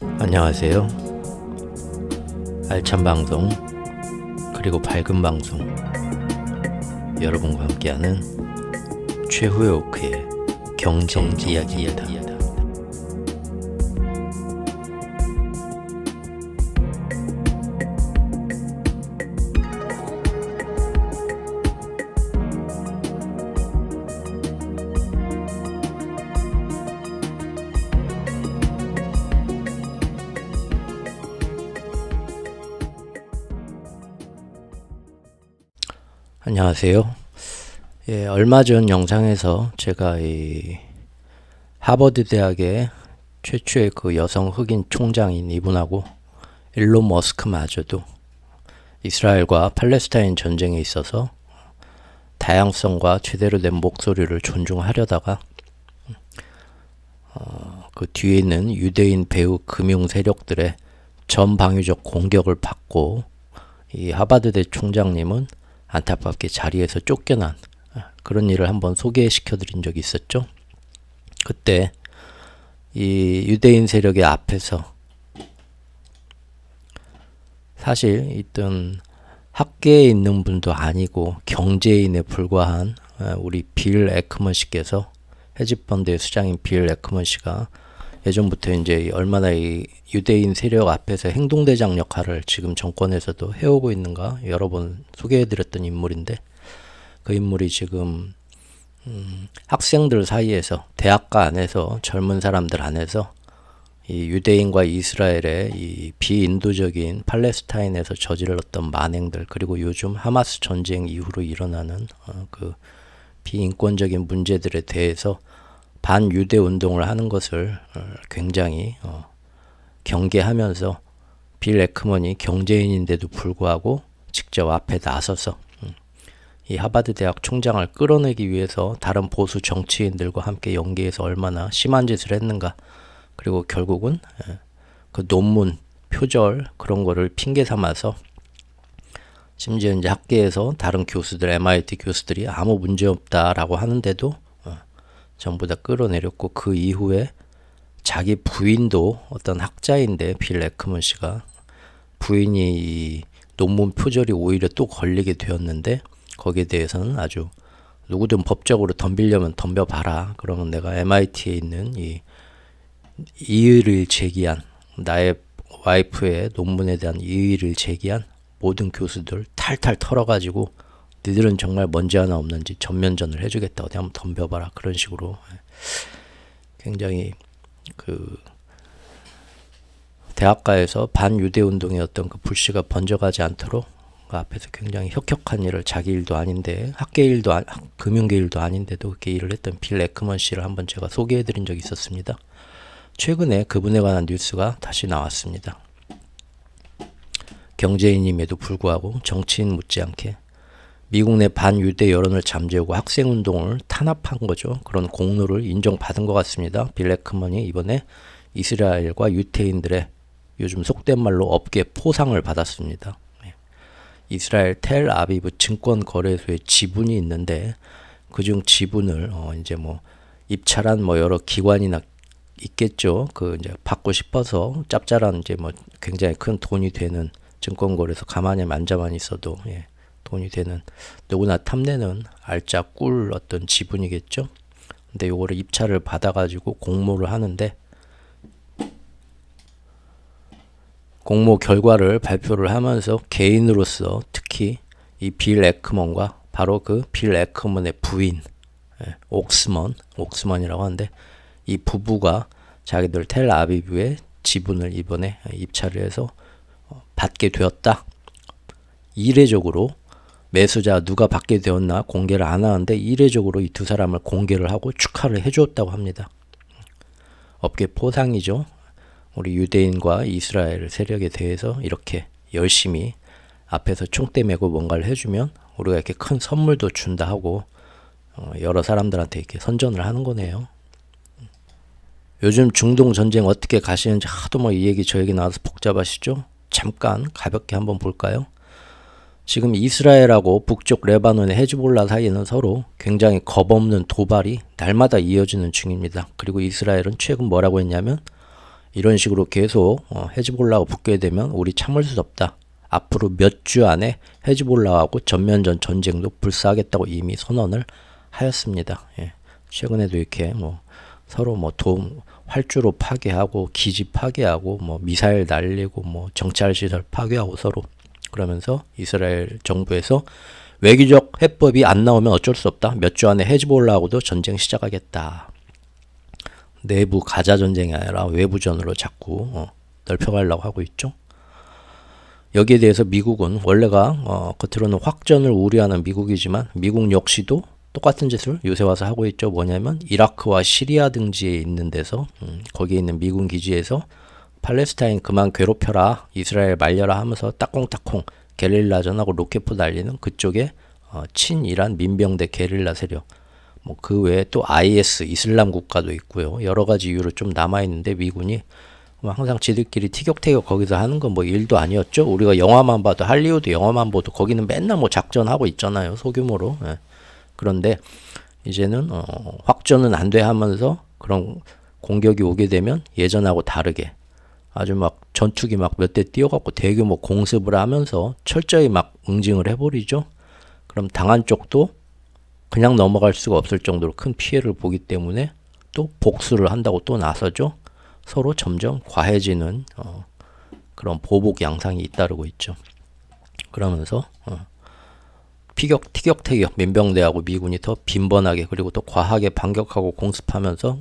안녕하세요. 알찬 방송 그리고 밝은 방송 여러분과 함께하는 최후의 오크의 경제 이야기입니다. 안녕하세요. 얼마 전 영상에서 제가 이 하버드 대학의 최초의 그 여성 흑인 총장인 이분하고 일론 머스크마저도 이스라엘과 팔레스타인 전쟁에 있어서 다양성과 제대로 된 목소리를 존중하려다가 그 뒤에 있는 유대인 배후 금융 세력들의 전방위적 공격을 받고 이 하버드대 총장님은 안타깝게 자리에서 쫓겨난 그런 일을 한번 소개시켜 드린 적이 있었죠. 그때 이 유대인 세력의 앞에서 사실 있던 학계에 있는 분도 아니고 경제인에 불과한 우리 빌 에크먼 씨께서 헤지펀드의 수장인 빌 에크먼 씨가 예전부터 이제 얼마나 이 유대인 세력 앞에서 행동대장 역할을 지금 정권에서도 해오고 있는가 여러 번 소개해드렸던 인물인데 그 인물이 지금 학생들 사이에서 대학가 안에서 젊은 사람들 안에서 이 유대인과 이스라엘의 이 비인도적인 팔레스타인에서 저질렀던 만행들 그리고 요즘 하마스 전쟁 이후로 일어나는 그 비인권적인 문제들에 대해서 반유대 운동을 하는 것을 굉장히 경계하면서 빌 에크먼이 경제인인데도 불구하고 직접 앞에 나서서 이 하버드 대학 총장을 끌어내기 위해서 다른 보수 정치인들과 함께 연계해서 얼마나 심한 짓을 했는가. 그리고 결국은 그 논문, 표절 그런 거를 핑계 삼아서 심지어 이제 학계에서 다른 교수들, MIT 교수들이 아무 문제 없다라고 하는데도 전부 다 끌어내렸고 그 이후에 자기 부인도 어떤 학자인데 빌 에크먼 씨가 부인이 이 논문 표절이 오히려 또 걸리게 되었는데 거기에 대해서는 아주 누구든 법적으로 덤비려면 덤벼봐라. 그러면 내가 MIT에 있는 이 이의를 제기한 나의 와이프의 논문에 대한 이의를 제기한 모든 교수들 탈탈 털어가지고 니들은 정말 먼지 하나 없는지 전면전을 해주겠다. 어디 한번 덤벼봐라. 그런 식으로 굉장히 그 대학가에서 반유대 운동의 어떤 그 불씨가 번져가지 않도록 그 앞에서 굉장히 혁혁한 일을 자기 일도 아닌데 학계 일도 금융계 일도 아닌데도 그렇게 일을 했던 빌 에크먼 씨를 한번 제가 소개해드린 적이 있었습니다. 최근에 그분에 관한 뉴스가 다시 나왔습니다. 경제인임에도 불구하고 정치인 못지않게 미국 내 반유대 여론을 잠재우고 학생운동을 탄압한 거죠. 그런 공로를 인정받은 것 같습니다. 빌 에크먼이 이번에 이스라엘과 유태인들의 요즘 속된 말로 업계 포상을 받았습니다. 이스라엘 텔 아비브 증권거래소의 지분이 있는데 그중 지분을 이제 뭐 입찰한 뭐 여러 기관이나 있겠죠. 그 이제 받고 싶어서 짭짤한 이제 뭐 굉장히 큰 돈이 되는 증권거래소 가만히 앉아만 있어도 돈이 되는 누구나 탐내는 알짜 꿀 어떤 지분이겠죠. 근데 요거를 입찰을 받아가지고 공모를 하는데 공모 결과를 발표를 하면서 개인으로서 특히 이 빌 에크먼과 바로 그 빌 에크먼의 부인 옥스먼이라고 하는데 이 부부가 자기들 텔아비브의 지분을 이번에 입찰을 해서 받게 되었다. 이례적으로 매수자 누가 받게 되었나 공개를 안 하는데 이례적으로 이 두 사람을 공개를 하고 축하를 해주었다고 합니다. 업계 포상이죠. 우리 유대인과 이스라엘 세력에 대해서 이렇게 열심히 앞에서 총대 메고 뭔가를 해주면 우리가 이렇게 큰 선물도 준다 하고 여러 사람들한테 이렇게 선전을 하는 거네요. 요즘 중동 전쟁 어떻게 가시는지 하도 뭐 이 얘기 저 얘기 나와서 복잡하시죠? 잠깐 가볍게 한번 볼까요? 지금 이스라엘하고 북쪽 레바논의 헤즈볼라 사이에는 서로 굉장히 겁없는 도발이 날마다 이어지는 중입니다. 그리고 이스라엘은 최근 뭐라고 했냐면 이런 식으로 계속 헤즈볼라가 붙게 되면 우리 참을 수 없다. 앞으로 몇 주 안에 헤즈볼라하고 전면전 전쟁도 불사하겠다고 이미 선언을 하였습니다. 예. 최근에도 이렇게 뭐 서로 뭐 활주로 파괴하고 기지 파괴하고 뭐 미사일 날리고 뭐 정찰 시설 파괴하고 서로 그러면서 이스라엘 정부에서 외교적 해법이 안 나오면 어쩔 수 없다. 몇 주 안에 헤즈볼라하고도 전쟁 시작하겠다. 내부 가자 전쟁이 아니라 외부전으로 자꾸 넓혀가려고 하고 있죠. 여기에 대해서 미국은 원래가 겉으로는 확전을 우려하는 미국이지만 미국 역시도 똑같은 짓을 요새 와서 하고 있죠. 뭐냐면 이라크와 시리아 등지에 있는 데서 거기에 있는 미군 기지에서 팔레스타인 그만 괴롭혀라, 이스라엘 말려라 하면서 따콩따콩 게릴라전하고 로켓포 날리는 그쪽에 친이란 민병대 게릴라 세력, 뭐 그 외에 또 IS 이슬람 국가도 있고요. 여러 가지 이유로 좀 남아 있는데 미군이 항상 지들끼리 티격태격 거기서 하는 건 뭐 일도 아니었죠. 우리가 영화만 봐도 할리우드 영화만 봐도 거기는 맨날 뭐 작전하고 있잖아요. 소규모로. 예. 그런데 이제는 확전은 안 돼 하면서 그런 공격이 오게 되면 예전하고 다르게 아주 막 전투기 막 몇 대 띄워갖고 대규모 공습을 하면서 철저히 막 응징을 해버리죠. 그럼 당한 쪽도 그냥 넘어갈 수가 없을 정도로 큰 피해를 보기 때문에 또 복수를 한다고 또 나서죠. 서로 점점 과해지는 그런 보복 양상이 잇따르고 있죠. 그러면서 티격태격 민병대하고 미군이 더 빈번하게 그리고 또 과하게 반격하고 공습하면서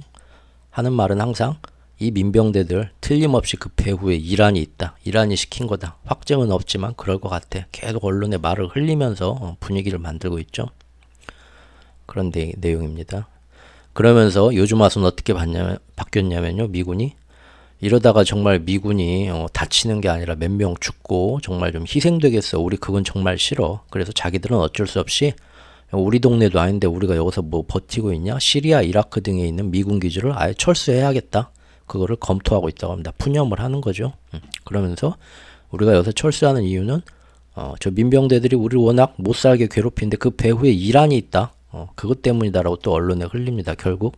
하는 말은 항상 이 민병대들 틀림없이 그 배후에 이란이 있다. 이란이 시킨 거다. 확정은 없지만 그럴 것 같아. 계속 언론에 말을 흘리면서 분위기를 만들고 있죠. 그런 내용입니다. 그러면서 요즘 와서는 어떻게 바뀌었냐면요. 미군이 이러다가 정말 미군이 다치는 게 아니라 몇 명 죽고 정말 좀 희생되겠어. 우리 그건 정말 싫어. 그래서 자기들은 어쩔 수 없이 우리 동네도 아닌데 우리가 여기서 뭐 버티고 있냐? 시리아, 이라크 등에 있는 미군 기지를 아예 철수해야겠다. 그거를 검토하고 있다고 합니다. 푸념을 하는 거죠. 그러면서 우리가 여기서 철수하는 이유는 저 민병대들이 우리를 워낙 못살게 괴롭히는데 그 배후에 이란이 있다. 그것 때문이다라고 또 언론에 흘립니다. 결국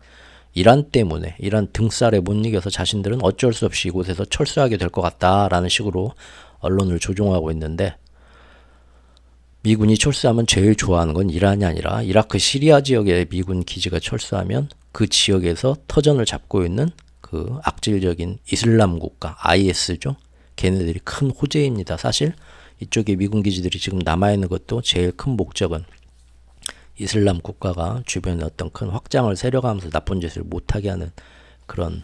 이란 때문에 이란 등살에 못 이겨서 자신들은 어쩔 수 없이 이곳에서 철수하게 될 것 같다라는 식으로 언론을 조종하고 있는데 미군이 철수하면 제일 좋아하는 건 이란이 아니라 이라크 시리아 지역의 미군 기지가 철수하면 그 지역에서 터전을 잡고 있는 그 악질적인 이슬람 국가 IS죠. 걔네들이 큰 호재입니다. 사실 이쪽에 미군 기지들이 지금 남아있는 것도 제일 큰 목적은 이슬람 국가가 주변에 어떤 큰 확장을 세려가면서 나쁜 짓을 못하게 하는 그런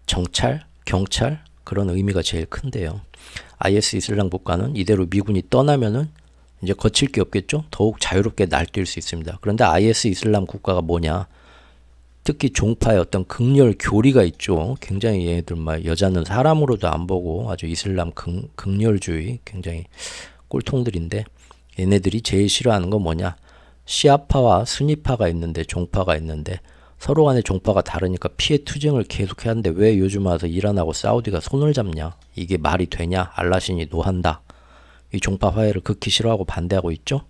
정찰, 경찰 그런 의미가 제일 큰데요. IS 이슬람 국가는 이대로 미군이 떠나면은 이제 거칠 게 없겠죠. 더욱 자유롭게 날뛸 수 있습니다. 그런데 IS 이슬람 국가가 뭐냐? 특히 종파의 어떤 극렬 교리가 있죠. 굉장히 얘네들 막 여자는 사람으로도 안 보고 아주 이슬람 극렬주의 굉장히 꼴통들인데 얘네들이 제일 싫어하는 건 뭐냐? 시아파와 스니파가 있는데 종파가 있는데 서로 간의 종파가 다르니까 피해 투쟁을 계속해야 하는데 왜 요즘 와서 이란하고 사우디가 손을 잡냐? 이게 말이 되냐? 알라신이 노한다. 이 종파 화해를 극히 싫어하고 반대하고 있죠.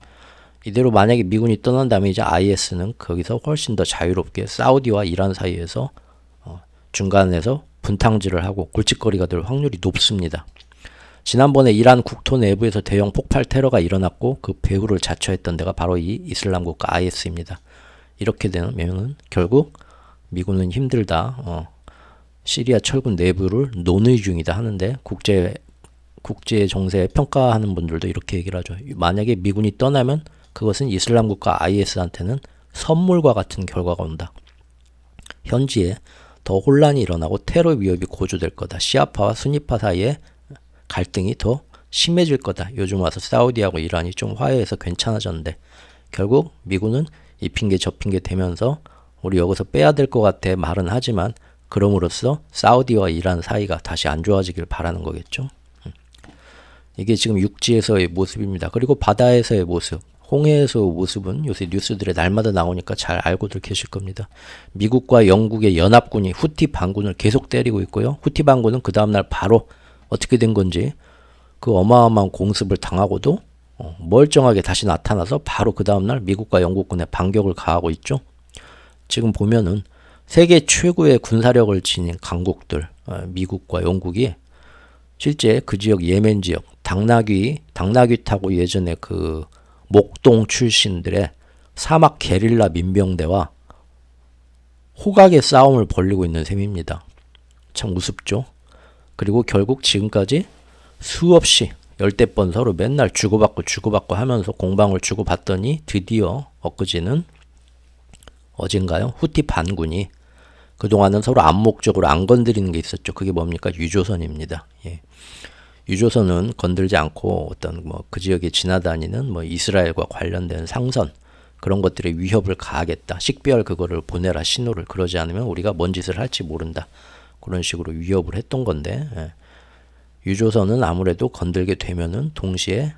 이대로 만약에 미군이 떠난다면 이제 IS는 거기서 훨씬 더 자유롭게 사우디와 이란 사이에서 중간에서 분탕질을 하고 골칫거리가 될 확률이 높습니다. 지난번에 이란 국토 내부에서 대형 폭발 테러가 일어났고 그 배후를 자처했던 데가 바로 이 이슬람 국가 IS입니다. 이렇게 되면은 결국 미군은 힘들다. 시리아 철군 내부를 논의 중이다 하는데 국제 정세 평가하는 분들도 이렇게 얘기를 하죠. 만약에 미군이 떠나면 그것은 이슬람 국가 IS한테는 선물과 같은 결과가 온다. 현지에 더 혼란이 일어나고 테러 위협이 고조될 거다. 시아파와 수니파 사이에 갈등이 더 심해질 거다. 요즘 와서 사우디하고 이란이 좀 화해해서 괜찮아졌는데 결국 미군은 이 핑계 저 핑계 대면서 우리 여기서 빼야 될 것 같아 말은 하지만 그럼으로써 사우디와 이란 사이가 다시 안 좋아지길 바라는 거겠죠. 이게 지금 육지에서의 모습입니다. 그리고 바다에서의 모습, 홍해에서의 모습은 요새 뉴스들에 날마다 나오니까 잘 알고들 계실 겁니다. 미국과 영국의 연합군이 후티 반군을 계속 때리고 있고요. 후티 반군은 그 다음날 바로 어떻게 된 건지 그 어마어마한 공습을 당하고도 멀쩡하게 다시 나타나서 바로 그 다음날 미국과 영국군에 반격을 가하고 있죠. 지금 보면은 세계 최고의 군사력을 지닌 강국들, 미국과 영국이 실제 그 지역 예멘 지역 당나귀 타고 예전에 그 목동 출신들의 사막 게릴라 민병대와 호각의 싸움을 벌이고 있는 셈입니다. 참 우습죠. 그리고 결국 지금까지 수없이 열댓 번 서로 맨날 주고받고 하면서 공방을 주고받더니 드디어 엊그제는 어젠가요? 후티 반군이 그동안은 서로 암묵적으로 안 건드리는 게 있었죠. 그게 뭡니까? 유조선입니다. 예. 유조선은 건들지 않고 어떤 뭐 그 지역에 지나다니는 뭐 이스라엘과 관련된 상선 그런 것들에 위협을 가하겠다. 식별 그거를 보내라 신호를. 그러지 않으면 우리가 뭔 짓을 할지 모른다. 그런 식으로 위협을 했던 건데 유조선은 아무래도 건들게 되면은 동시에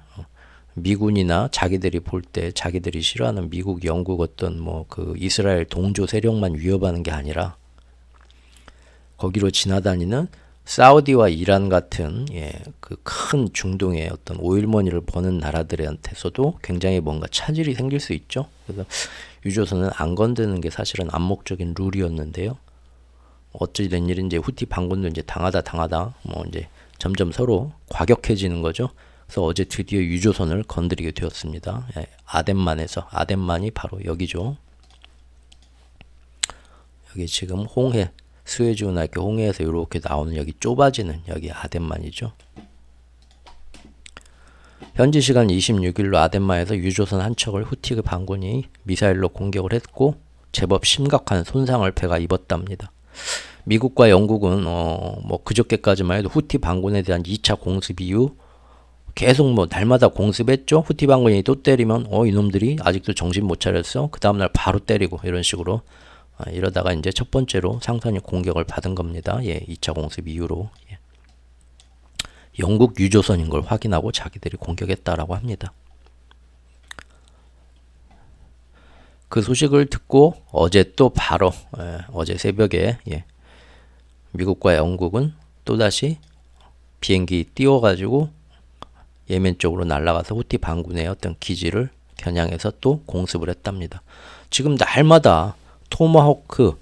미군이나 자기들이 볼 때 자기들이 싫어하는 미국, 영국 어떤 뭐 그 이스라엘 동조 세력만 위협하는 게 아니라 거기로 지나다니는 사우디와 이란 같은 그 큰 중동의 어떤 오일머니를 버는 나라들한테서도 굉장히 뭔가 차질이 생길 수 있죠. 그래서 유조선은 안 건드는 게 사실은 암묵적인 룰이었는데요. 어찌 된 일인지 후티 반군도 이제 당하다 뭐 이제 점점 서로 과격해지는 거죠. 그래서 어제 드디어 유조선을 건드리게 되었습니다. 아덴만에서 아덴만이 바로 여기죠. 여기 지금 홍해 스웨즈나 이렇게 홍해에서 이렇게 나오는 여기 좁아지는 여기 아덴만이죠. 현지 시간 26일로 아덴만에서 유조선 한 척을 후티 반군이 미사일로 공격을 했고 제법 심각한 손상을 배가 입었답니다. 미국과 영국은 뭐 그저께까지만 해도 후티 반군에 대한 2차 공습 이후 계속 뭐 날마다 공습했죠. 후티 반군이 또 때리면 이놈들이 아직도 정신 못 차렸어. 그 다음날 바로 때리고 이런 식으로 이러다가 이제 첫 번째로 상선이 공격을 받은 겁니다. 2차 공습 이후로. 영국 유조선인 걸 확인하고 자기들이 공격했다라고 합니다. 그 소식을 듣고 어제 또 바로 어제 새벽에 미국과 영국은 또다시 비행기 띄워가지고 예멘 쪽으로 날아가서 후티 반군의 어떤 기지를 겨냥해서 또 공습을 했답니다. 지금 날마다 토마호크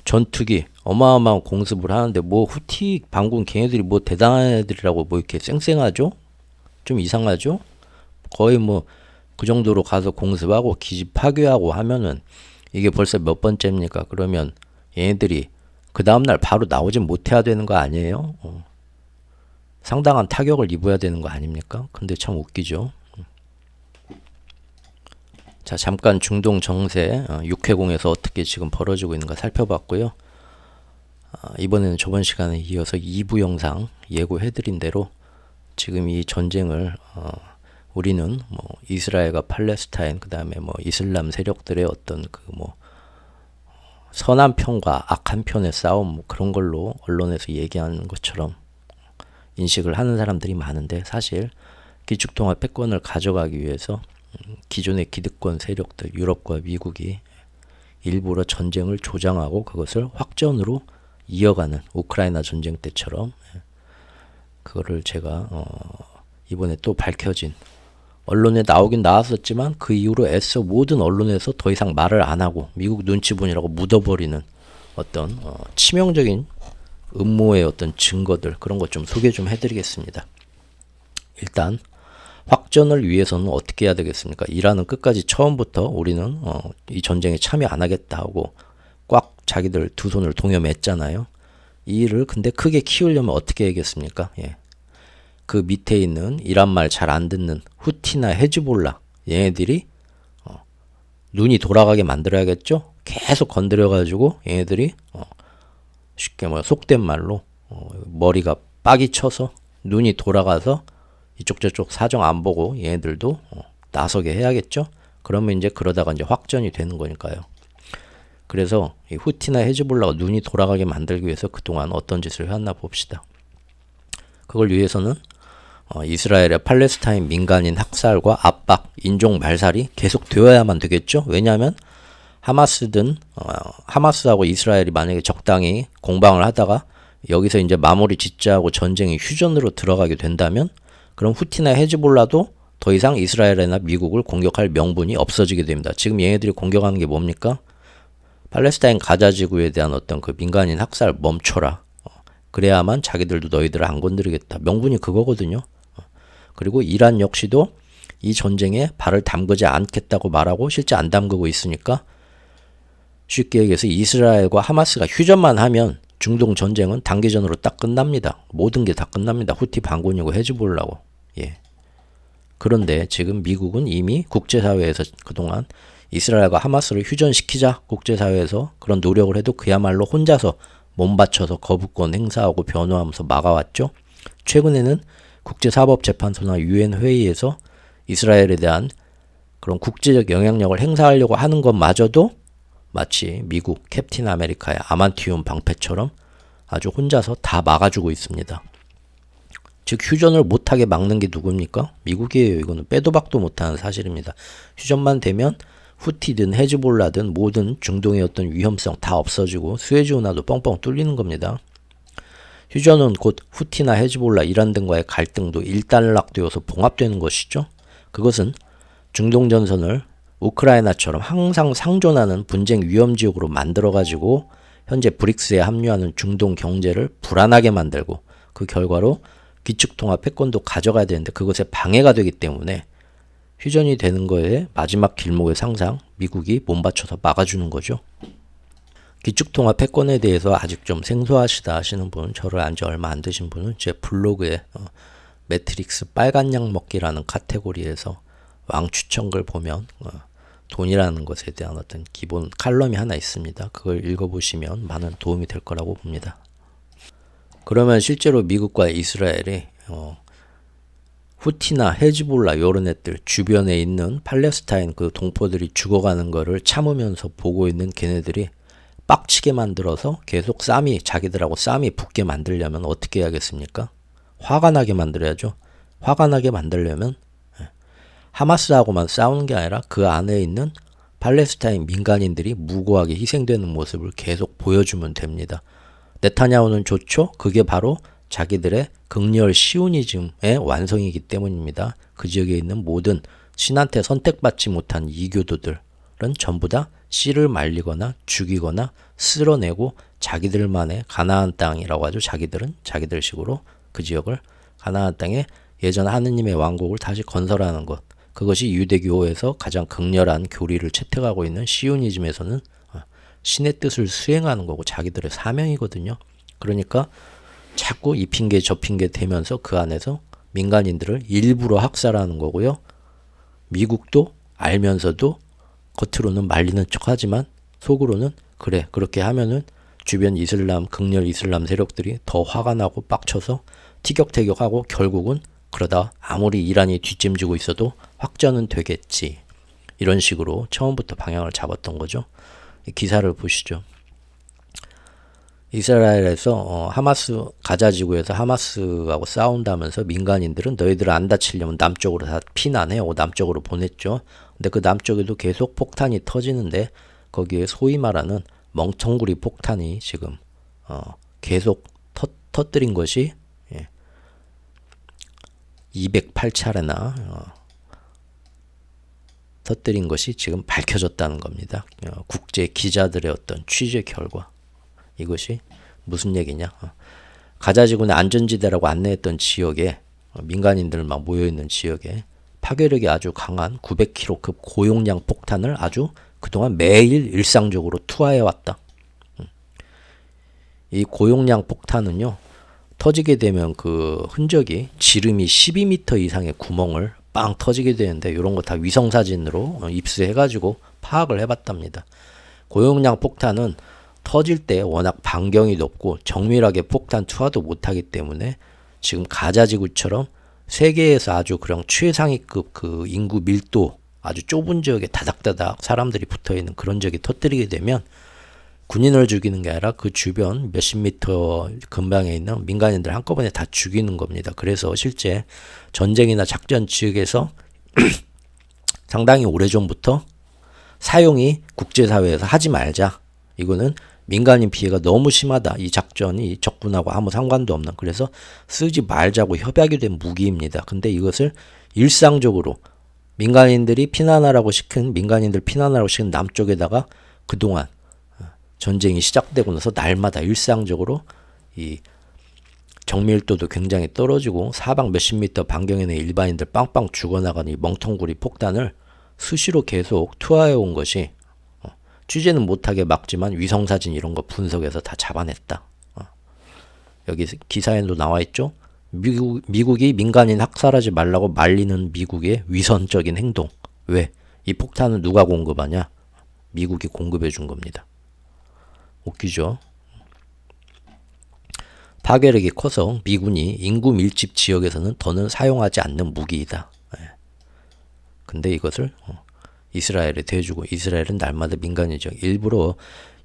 전투기 어마어마한 공습을 하는데 뭐 후티 반군 걔네들이 뭐 대단한 애들이라고 뭐 이렇게 쌩쌩하죠? 좀 이상하죠? 거의 뭐 그 정도로 가서 공습하고 기지 파괴하고 하면은 이게 벌써 몇 번째입니까? 그러면 얘네들이 그 다음날 바로 나오진 못해야 되는 거 아니에요? 상당한 타격을 입어야 되는 거 아닙니까? 근데 참 웃기죠. 자, 잠깐 중동 정세 6회공에서 어떻게 지금 벌어지고 있는가 살펴봤고요. 이번에는 저번 시간에 이어서 2부 영상 예고해드린 대로 지금 이 전쟁을 우리는 뭐 이스라엘과 팔레스타인 그다음에 뭐 이슬람 세력들의 어떤 그 뭐 선한 편과 악한 편의 싸움 뭐 그런 걸로 언론에서 얘기하는 것처럼 인식을 하는 사람들이 많은데 사실 기축통합 패권을 가져가기 위해서 기존의 기득권 세력들 유럽과 미국이 일부러 전쟁을 조장하고 그것을 확전으로 이어가는 우크라이나 전쟁 때처럼 그거를 제가 이번에 또 밝혀진 언론에 나오긴 나왔었지만 그 이후로 애써 모든 언론에서 더 이상 말을 안 하고 미국 눈치 보느라고 묻어버리는 어떤 치명적인 음모의 어떤 증거들 그런 것 좀 소개 좀 해드리겠습니다. 일단 확전을 위해서는 어떻게 해야 되겠습니까? 이란은 끝까지 처음부터 우리는 이 전쟁에 참여 안 하겠다 하고 꽉 자기들 두 손을 동여맸잖아요. 이 일을 근데 크게 키우려면 어떻게 해야겠습니까? 그 밑에 있는 이란 말 잘 안 듣는 후티나 헤즈볼라 얘네들이 눈이 돌아가게 만들어야겠죠? 계속 건드려가지고 얘네들이 쉽게 뭐 속된 말로 머리가 빡이 쳐서 눈이 돌아가서 이쪽 저쪽 사정 안 보고 얘네들도 나서게 해야겠죠? 그러면 이제 그러다가 이제 확전이 되는 거니까요. 그래서 이 후티나 헤즈볼라가 눈이 돌아가게 만들기 위해서 그동안 어떤 짓을 해왔나 봅시다. 그걸 위해서는 이스라엘의 팔레스타인 민간인 학살과 압박, 인종 말살이 계속 되어야만 되겠죠? 왜냐하면 하마스하고 이스라엘이 만약에 적당히 공방을 하다가 여기서 이제 마무리 짓자 하고 전쟁이 휴전으로 들어가게 된다면 그럼 후티나 헤즈볼라도 더 이상 이스라엘이나 미국을 공격할 명분이 없어지게 됩니다. 지금 얘네들이 공격하는 게 뭡니까? 팔레스타인 가자 지구에 대한 어떤 그 민간인 학살 멈춰라. 그래야만 자기들도 너희들을 안 건드리겠다. 명분이 그거거든요. 그리고 이란 역시도 이 전쟁에 발을 담그지 않겠다고 말하고 실제 안 담그고 있으니까 쉽게 얘기해서 이스라엘과 하마스가 휴전만 하면 중동 전쟁은 단기전으로 딱 끝납니다. 모든 게 다 끝납니다. 후티 반군이고 헤즈볼라고. 예. 그런데 지금 미국은 이미 국제사회에서 그동안 이스라엘과 하마스를 휴전시키자 국제사회에서 그런 노력을 해도 그야말로 혼자서 몸바쳐서 거부권 행사하고 변호하면서 막아왔죠. 최근에는 국제사법재판소나 유엔 회의에서 이스라엘에 대한 그런 국제적 영향력을 행사하려고 하는 것마저도 마치 미국 캡틴 아메리카의 아만티움 방패처럼 아주 혼자서 다 막아주고 있습니다. 즉 휴전을 못하게 막는 게 누굽니까? 미국이에요. 이거는 빼도 박도 못하는 사실입니다. 휴전만 되면 후티든 헤즈볼라든 모든 중동의 어떤 위험성 다 없어지고 수에즈 운하도 뻥뻥 뚫리는 겁니다. 휴전은 곧 후티나 헤즈볼라, 이란 등과의 갈등도 일단락되어서 봉합되는 것이죠. 그것은 중동 전선을 우크라이나처럼 항상 상존하는 분쟁 위험지역으로 만들어가지고 현재 브릭스에 합류하는 중동 경제를 불안하게 만들고 그 결과로 기축통화 패권도 가져가야 되는데 그것에 방해가 되기 때문에 휴전이 되는 거에 마지막 길목의 상상 미국이 몸바쳐서 막아주는 거죠. 기축통화 패권에 대해서 아직 좀 생소하시다 하시는 분, 저를 안 지 얼마 안 되신 분은 제 블로그에 매트릭스 빨간 약 먹기라는 카테고리에서 왕추천글 보면 돈이라는 것에 대한 어떤 기본 칼럼이 하나 있습니다. 그걸 읽어보시면 많은 도움이 될 거라고 봅니다. 그러면 실제로 미국과 이스라엘이 후티나 헤즈볼라 이런 애들 주변에 있는 팔레스타인 그 동포들이 죽어가는 거를 참으면서 보고 있는 걔네들이 빡치게 만들어서 계속 자기들하고 싸움이 붙게 만들려면 어떻게 해야겠습니까? 화가 나게 만들어야죠. 화가 나게 만들려면 하마스하고만 싸우는 게 아니라 그 안에 있는 팔레스타인 민간인들이 무고하게 희생되는 모습을 계속 보여주면 됩니다. 네타냐후는 좋죠? 그게 바로 자기들의 극렬 시오니즘의 완성이기 때문입니다. 그 지역에 있는 모든 신한테 선택받지 못한 이교도들은 전부 다 씨를 말리거나 죽이거나 쓸어내고 자기들만의 가나안 땅이라고 하죠. 자기들은 자기들식으로 그 지역을 가나안 땅에 예전 하느님의 왕국을 다시 건설하는 것. 그것이 유대교에서 가장 극렬한 교리를 채택하고 있는 시오니즘에서는 신의 뜻을 수행하는 거고 자기들의 사명이거든요. 그러니까 자꾸 이 핑계 저 핑계 대면서 그 안에서 민간인들을 일부러 학살하는 거고요. 미국도 알면서도 겉으로는 말리는 척하지만 속으로는 그래 그렇게 하면은 주변 극렬 이슬람 세력들이 더 화가 나고 빡쳐서 티격태격하고 결국은 그러다 아무리 이란이 뒷짐지고 있어도 확전은 되겠지. 이런 식으로 처음부터 방향을 잡았던 거죠. 기사를 보시죠. 이스라엘에서 가자 지구에서 하마스하고 싸운다면서 민간인들은 너희들 안 다치려면 남쪽으로 다 피난해요. 남쪽으로 보냈죠. 근데 그 남쪽에도 계속 폭탄이 터지는데 거기에 소위 말하는 멍텅구리 폭탄이 지금 계속 터뜨린 것이 208차례나 터뜨린 것이 지금 밝혀졌다는 겁니다. 국제 기자들의 어떤 취재 결과. 이것이 무슨 얘기냐? 가자지구는 안전지대라고 안내했던 지역에 민간인들만 모여있는 지역에 파괴력이 아주 강한 900kg급 고용량 폭탄을 아주 그동안 매일 일상적으로 투하해왔다. 이 고용량 폭탄은요. 터지게 되면 그 흔적이 지름이 12m 이상의 구멍을 빵 터지게 되는데 이런 거 다 위성사진으로 입수해가지고 파악을 해봤답니다. 고용량 폭탄은 터질 때 워낙 반경이 높고 정밀하게 폭탄 투하도 못하기 때문에 지금 가자지구처럼 세계에서 아주 그냥 최상위급 그 인구 밀도 아주 좁은 지역에 다닥다닥 사람들이 붙어있는 그런 지역에 터뜨리게 되면 군인을 죽이는 게 아니라 그 주변 몇십 미터 근방에 있는 민간인들 한꺼번에 다 죽이는 겁니다. 그래서 실제 전쟁이나 작전 지역에서 상당히 오래전부터 사용이 국제사회에서 하지 말자. 이거는 민간인 피해가 너무 심하다. 이 작전이 적군하고 아무 상관도 없는. 그래서 쓰지 말자고 협약이 된 무기입니다. 근데 이것을 일상적으로 민간인들 피난하라고 시킨 남쪽에다가 그동안 전쟁이 시작되고 나서 날마다 일상적으로 이 정밀도도 굉장히 떨어지고 사방 몇십 미터 반경에 있는 일반인들 빵빵 죽어나가는 이 멍텅구리 폭탄을 수시로 계속 투하해 온 것이 취재는 못하게 막지만 위성사진 이런 거 분석해서 다 잡아냈다. 여기 기사에도 나와 있죠. 미국이 민간인 학살하지 말라고 말리는 미국의 위선적인 행동. 왜? 이 폭탄은 누가 공급하냐? 미국이 공급해 준 겁니다. 웃기죠? 파괴력이 커서 미군이 인구 밀집 지역에서는 더는 사용하지 않는 무기이다. 근데 이것을 이스라엘에 대주고 이스라엘은 날마다 민간인적 일부러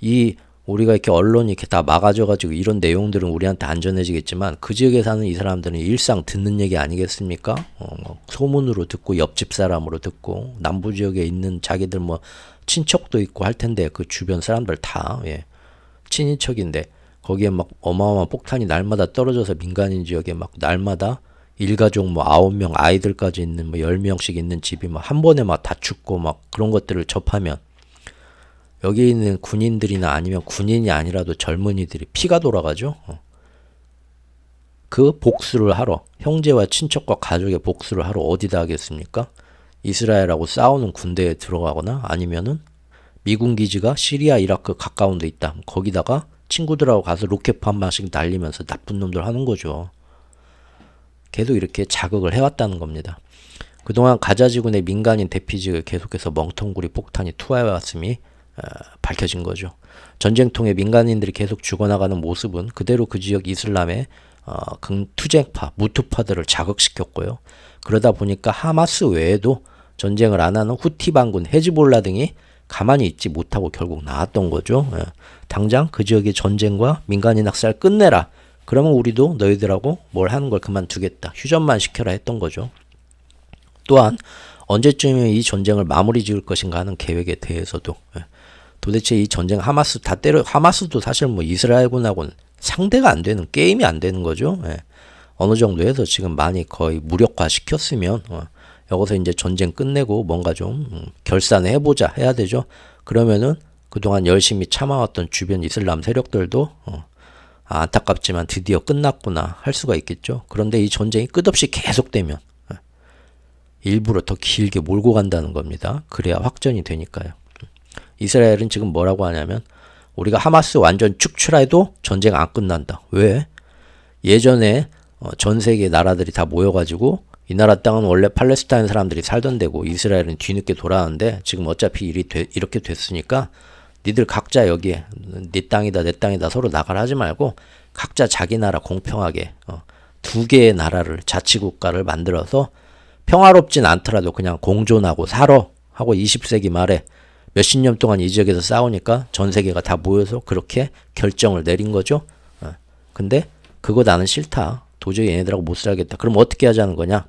이 우리가 이렇게 언론이 이렇게 다 막아줘가지고 이런 내용들은 우리한테 안전해지겠지만 그 지역에 사는 이 사람들은 일상 듣는 얘기 아니겠습니까? 뭐 소문으로 듣고 옆집 사람으로 듣고 남부 지역에 있는 자기들 뭐 친척도 있고 할 텐데 그 주변 사람들 다 친인척인데 거기에 막 어마어마한 폭탄이 날마다 떨어져서 민간인 지역에 막 날마다 일가족 뭐 9명 아이들까지 있는 뭐 10명씩 있는 집이 막 한 번에 막 다 죽고 막 그런 것들을 접하면 여기 있는 군인들이나 아니면 군인이 아니라도 젊은이들이 피가 돌아가죠. 그 복수를 하러 형제와 친척과 가족의 복수를 하러 어디다 하겠습니까? 이스라엘하고 싸우는 군대에 들어가거나 아니면은 미군 기지가 시리아 이라크 가까운 데 있다. 거기다가 친구들하고 가서 로켓 한 방씩 날리면서 나쁜 놈들 하는 거죠. 계속 이렇게 자극을 해왔다는 겁니다. 그동안 가자 지구내 민간인 대피지역에 계속해서 멍텅구리 폭탄이 투하해왔음이 밝혀진 거죠. 전쟁통에 민간인들이 계속 죽어나가는 모습은 그대로 그 지역 이슬람의 투쟁파, 무투파들을 자극시켰고요. 그러다 보니까 하마스 외에도 전쟁을 안 하는 후티 반군, 헤즈볼라 등이 가만히 있지 못하고 결국 나왔던 거죠. 당장 그 지역의 전쟁과 민간인 학살 끝내라. 그러면 우리도 너희들하고 뭘 하는 걸 그만두겠다. 휴전만 시켜라 했던 거죠. 또한 언제쯤이면 이 전쟁을 마무리 지을 것인가 하는 계획에 대해서도 도대체 이 전쟁 하마스도 사실 뭐 이스라엘군하고는 상대가 안 되는 게임이 안 되는 거죠. 어느 정도 해서 지금 많이 거의 무력화 시켰으면 여기서 이제 전쟁 끝내고 뭔가 좀 결산을 해보자 해야 되죠. 그러면은 그동안 열심히 참아왔던 주변 이슬람 세력들도 안타깝지만 드디어 끝났구나 할 수가 있겠죠. 그런데 이 전쟁이 끝없이 계속되면 일부러 더 길게 몰고 간다는 겁니다. 그래야 확전이 되니까요. 이스라엘은 지금 뭐라고 하냐면 우리가 하마스 완전 축출해도 전쟁 안 끝난다. 왜? 예전에 전 세계 나라들이 다 모여가지고 이 나라 땅은 원래 팔레스타인 사람들이 살던 데고 이스라엘은 뒤늦게 돌아왔는데 지금 어차피 이렇게 됐으니까 니들 각자 여기에 네 땅이다 내 땅이다 서로 나가라 하지 말고 각자 자기 나라 공평하게 두 개의 나라를 자치국가를 만들어서 평화롭진 않더라도 그냥 공존하고 살아 하고 20세기 말에 몇십 년 동안 이 지역에서 싸우니까 전 세계가 다 모여서 그렇게 결정을 내린 거죠. 근데 그거 나는 싫다. 도저히 얘네들하고 못 살겠다. 그럼 어떻게 하자는 거냐?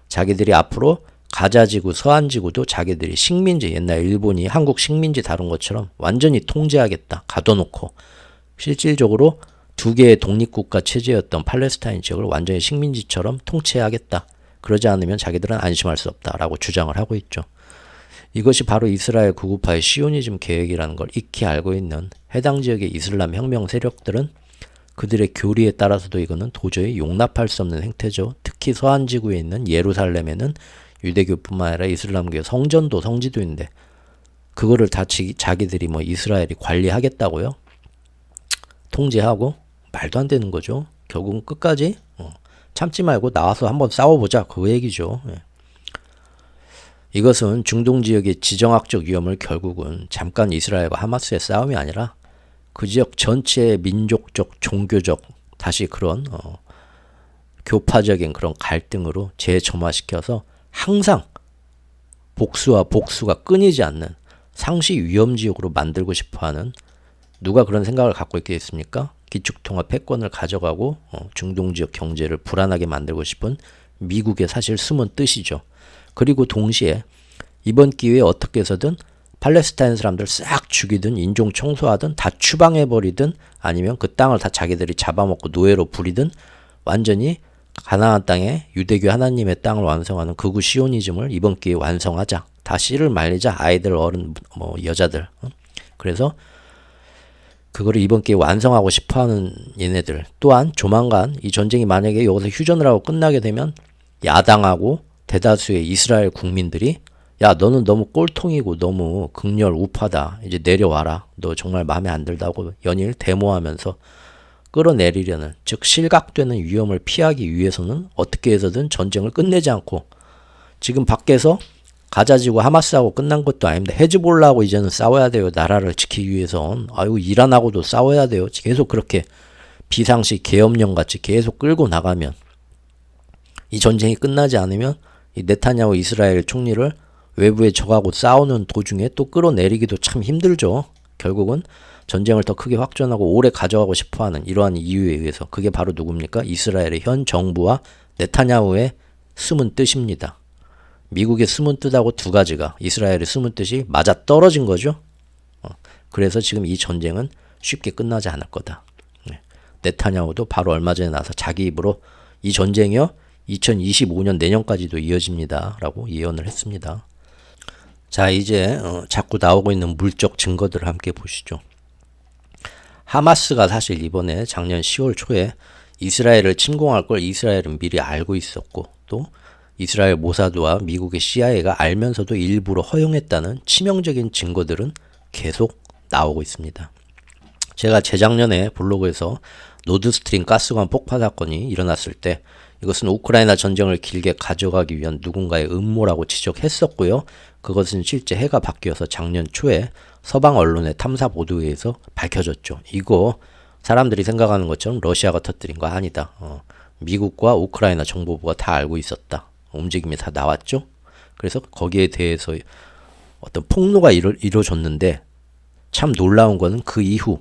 자기들이 앞으로 가자지구, 서한지구도 자기들이 식민지, 옛날 일본이 한국 식민지 다룬 것처럼 완전히 통제하겠다. 가둬놓고 실질적으로 두 개의 독립국가 체제였던 팔레스타인 지역을 완전히 식민지처럼 통치하겠다. 그러지 않으면 자기들은 안심할 수 없다라고 주장을 하고 있죠. 이것이 바로 이스라엘 구구파의 시오니즘 계획이라는 걸 익히 알고 있는 해당 지역의 이슬람 혁명 세력들은 그들의 교리에 따라서도 이거는 도저히 용납할 수 없는 행태죠. 특히 서한지구에 있는 예루살렘에는 유대교뿐만 아니라 이슬람교의 성전도 성지도 있는데 그거를 다 자기들이 뭐 이스라엘이 관리하겠다고요? 통제하고 말도 안 되는 거죠. 결국은 끝까지 참지 말고 나와서 한번 싸워보자 그 얘기죠. 이것은 중동 지역의 지정학적 위험을 결국은 잠깐 이스라엘과 하마스의 싸움이 아니라 그 지역 전체의 민족적, 종교적 다시 그런 교파적인 그런 갈등으로 재점화시켜서 항상 복수와 복수가 끊이지 않는 상시 위험지역으로 만들고 싶어하는 누가 그런 생각을 갖고 있겠습니까? 기축통화 패권을 가져가고 중동 지역 경제를 불안하게 만들고 싶은 미국의 사실 숨은 뜻이죠. 그리고 동시에 이번 기회에 어떻게 해서든 팔레스타인 사람들 싹 죽이든 인종 청소하든 다 추방해버리든 아니면 그 땅을 다 자기들이 잡아먹고 노예로 부리든 완전히 가나안 땅에 유대교 하나님의 땅을 완성하는 극우 시오니즘을 이번 기회에 완성하자. 다 씨를 말리자. 아이들, 어른, 뭐 여자들. 그래서 그거를 이번 기회에 완성하고 싶어하는 얘네들 또한 조만간 이 전쟁이 만약에 여기서 휴전을 하고 끝나게 되면 야당하고 대다수의 이스라엘 국민들이 야 너는 너무 꼴통이고 너무 극렬 우파다 이제 내려와라 너 정말 마음에 안 들다고 연일 데모하면서 끌어내리려는 즉 실각되는 위험을 피하기 위해서는 어떻게 해서든 전쟁을 끝내지 않고 지금 밖에서 가자지구 하마스하고 끝난 것도 아닙니다. 헤즈볼라하고 이제는 싸워야 돼요. 나라를 지키기 위해선. 아유 이란하고도 싸워야 돼요. 계속 그렇게 비상식 계엄령 같이 계속 끌고 나가면 이 전쟁이 끝나지 않으면 이 네타냐후 이스라엘 총리를 외부의 적하고 싸우는 도중에 또 끌어내리기도 참 힘들죠. 결국은 전쟁을 더 크게 확전하고 오래 가져가고 싶어하는 이러한 이유에 의해서 그게 바로 누굽니까? 이스라엘의 현 정부와 네타냐후의 숨은 뜻입니다. 미국의 숨은 뜻하고 두 가지가 이스라엘의 숨은 뜻이 맞아 떨어진 거죠. 그래서 지금 이 전쟁은 쉽게 끝나지 않을 거다. 네타냐후도 바로 얼마 전에 나서 자기 입으로 이 전쟁이요 2025년 내년까지도 이어집니다 라고 예언을 했습니다. 자 이제 자꾸 나오고 있는 물적 증거들을 함께 보시죠. 하마스가 사실 이번에 작년 10월 초에 이스라엘을 침공할 걸 이스라엘은 미리 알고 있었고 또 이스라엘 모사드와 미국의 CIA가 알면서도 일부러 허용했다는 치명적인 증거들은 계속 나오고 있습니다. 제가 재작년에 블로그에서 노드스트림 가스관 폭파 사건이 일어났을 때 이것은 우크라이나 전쟁을 길게 가져가기 위한 누군가의 음모라고 지적했었고요. 그것은 실제 해가 바뀌어서 작년 초에 서방 언론의 탐사 보도에 의해서 밝혀졌죠. 이거 사람들이 생각하는 것처럼 러시아가 터뜨린 거 아니다. 미국과 우크라이나 정보부가 다 알고 있었다. 움직임이 다 나왔죠. 그래서 거기에 대해서 어떤 폭로가 이루어졌는데 참 놀라운 거는 그 이후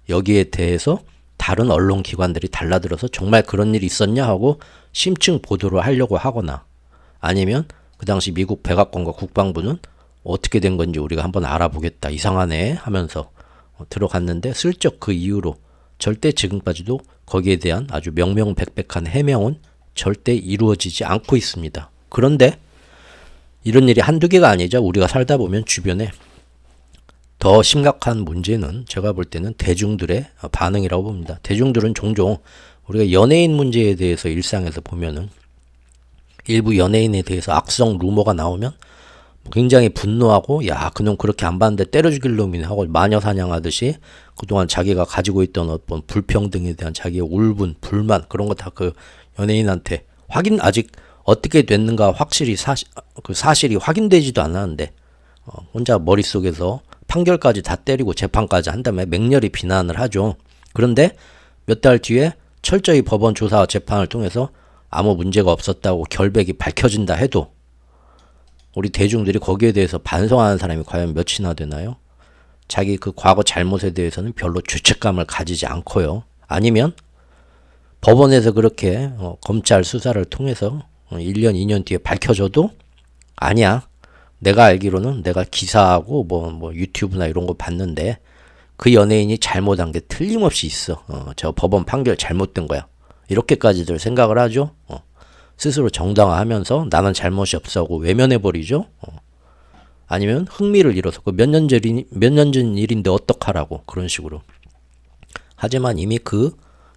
여기에 대해서 다른 언론 기관들이 달라들어서 정말 그런 일이 있었냐 하고 심층 보도를 하려고 하거나 아니면 그 당시 미국 백악관과 국방부는 어떻게 된 건지 우리가 한번 알아보겠다 이상하네 하면서 들어갔는데 슬쩍 그 이후로 절대 지금까지도 거기에 대한 아주 명명백백한 해명은 절대 이루어지지 않고 있습니다. 그런데 이런 일이 한두 개가 아니죠. 우리가 살다 보면 주변에 더 심각한 문제는 제가 볼 때는 대중들의 반응이라고 봅니다. 대중들은 종종 우리가 연예인 문제에 대해서 일상에서 보면은 일부 연예인에 대해서 악성 루머가 나오면 굉장히 분노하고 야 그놈 그렇게 안 봤는데 때려 죽일 놈이네 하고 마녀 사냥하듯이 그동안 자기가 가지고 있던 어떤 불평등에 대한 자기의 울분, 불만 그런 거 다 그 연예인한테 확인 아직 어떻게 됐는가 확실히 그 사실이 확인되지도 않았는데 혼자 머릿속에서 판결까지 다 때리고 재판까지 한 다음에 맹렬히 비난을 하죠. 그런데 몇 달 뒤에 철저히 법원 조사와 재판을 통해서 아무 문제가 없었다고 결백이 밝혀진다 해도 우리 대중들이 거기에 대해서 반성하는 사람이 과연 몇이나 되나요? 자기 그 과거 잘못에 대해서는 별로 죄책감을 가지지 않고요. 아니면 법원에서 그렇게 검찰 수사를 통해서 1년, 2년 뒤에 밝혀져도 아니야. 내가 알기로는 내가 기사하고 뭐 유튜브나 이런 거 봤는데 그 연예인이 잘못한 게 틀림없이 있어. 저 법원 판결 잘못된 거야. 이렇게까지들 생각을 하죠. 스스로 정당화하면서 나는 잘못이 없어하고 외면해버리죠. 아니면 흥미를 잃어서 그 몇 년 전 일인데 어떡하라고 그런 식으로. 하지만 이미 그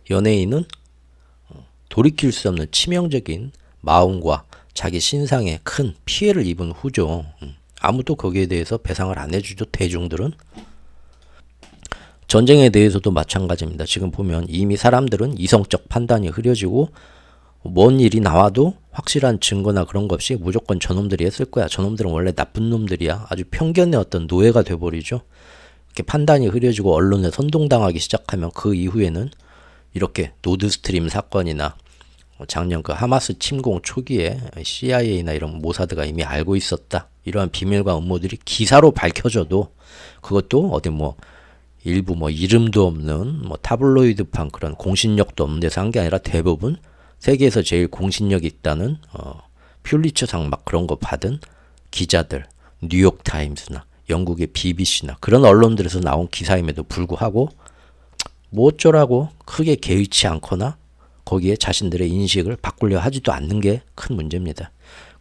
연예인은 돌이킬 수 없는 치명적인 마음과 자기 신상에 큰 피해를 입은 후죠. 아무도 거기에 대해서 배상을 안 해주죠. 대중들은. 전쟁에 대해서도 마찬가지입니다. 지금 보면 이미 사람들은 이성적 판단이 흐려지고 뭔 일이 나와도 확실한 증거나 그런 것 없이 무조건 저놈들이 했을 거야. 저놈들은 원래 나쁜 놈들이야. 아주 편견의 어떤 노예가 돼버리죠. 이렇게 판단이 흐려지고 언론에 선동당하기 시작하면 그 이후에는 이렇게 노드스트림 사건이나 작년 그 하마스 침공 초기에 CIA나 이런 모사드가 이미 알고 있었다. 이러한 비밀과 음모들이 기사로 밝혀져도 그것도 어디 일부 이름도 없는 타블로이드판 그런 공신력도 없는 데서 한 게 아니라 대부분 세계에서 제일 공신력이 있다는 퓰리처상 막 그런 거 받은 기자들, 뉴욕타임스나 영국의 BBC나 그런 언론들에서 나온 기사임에도 불구하고 뭐 어쩌라고 크게 개의치 않거나 거기에 자신들의 인식을 바꾸려 하지도 않는 게 큰 문제입니다.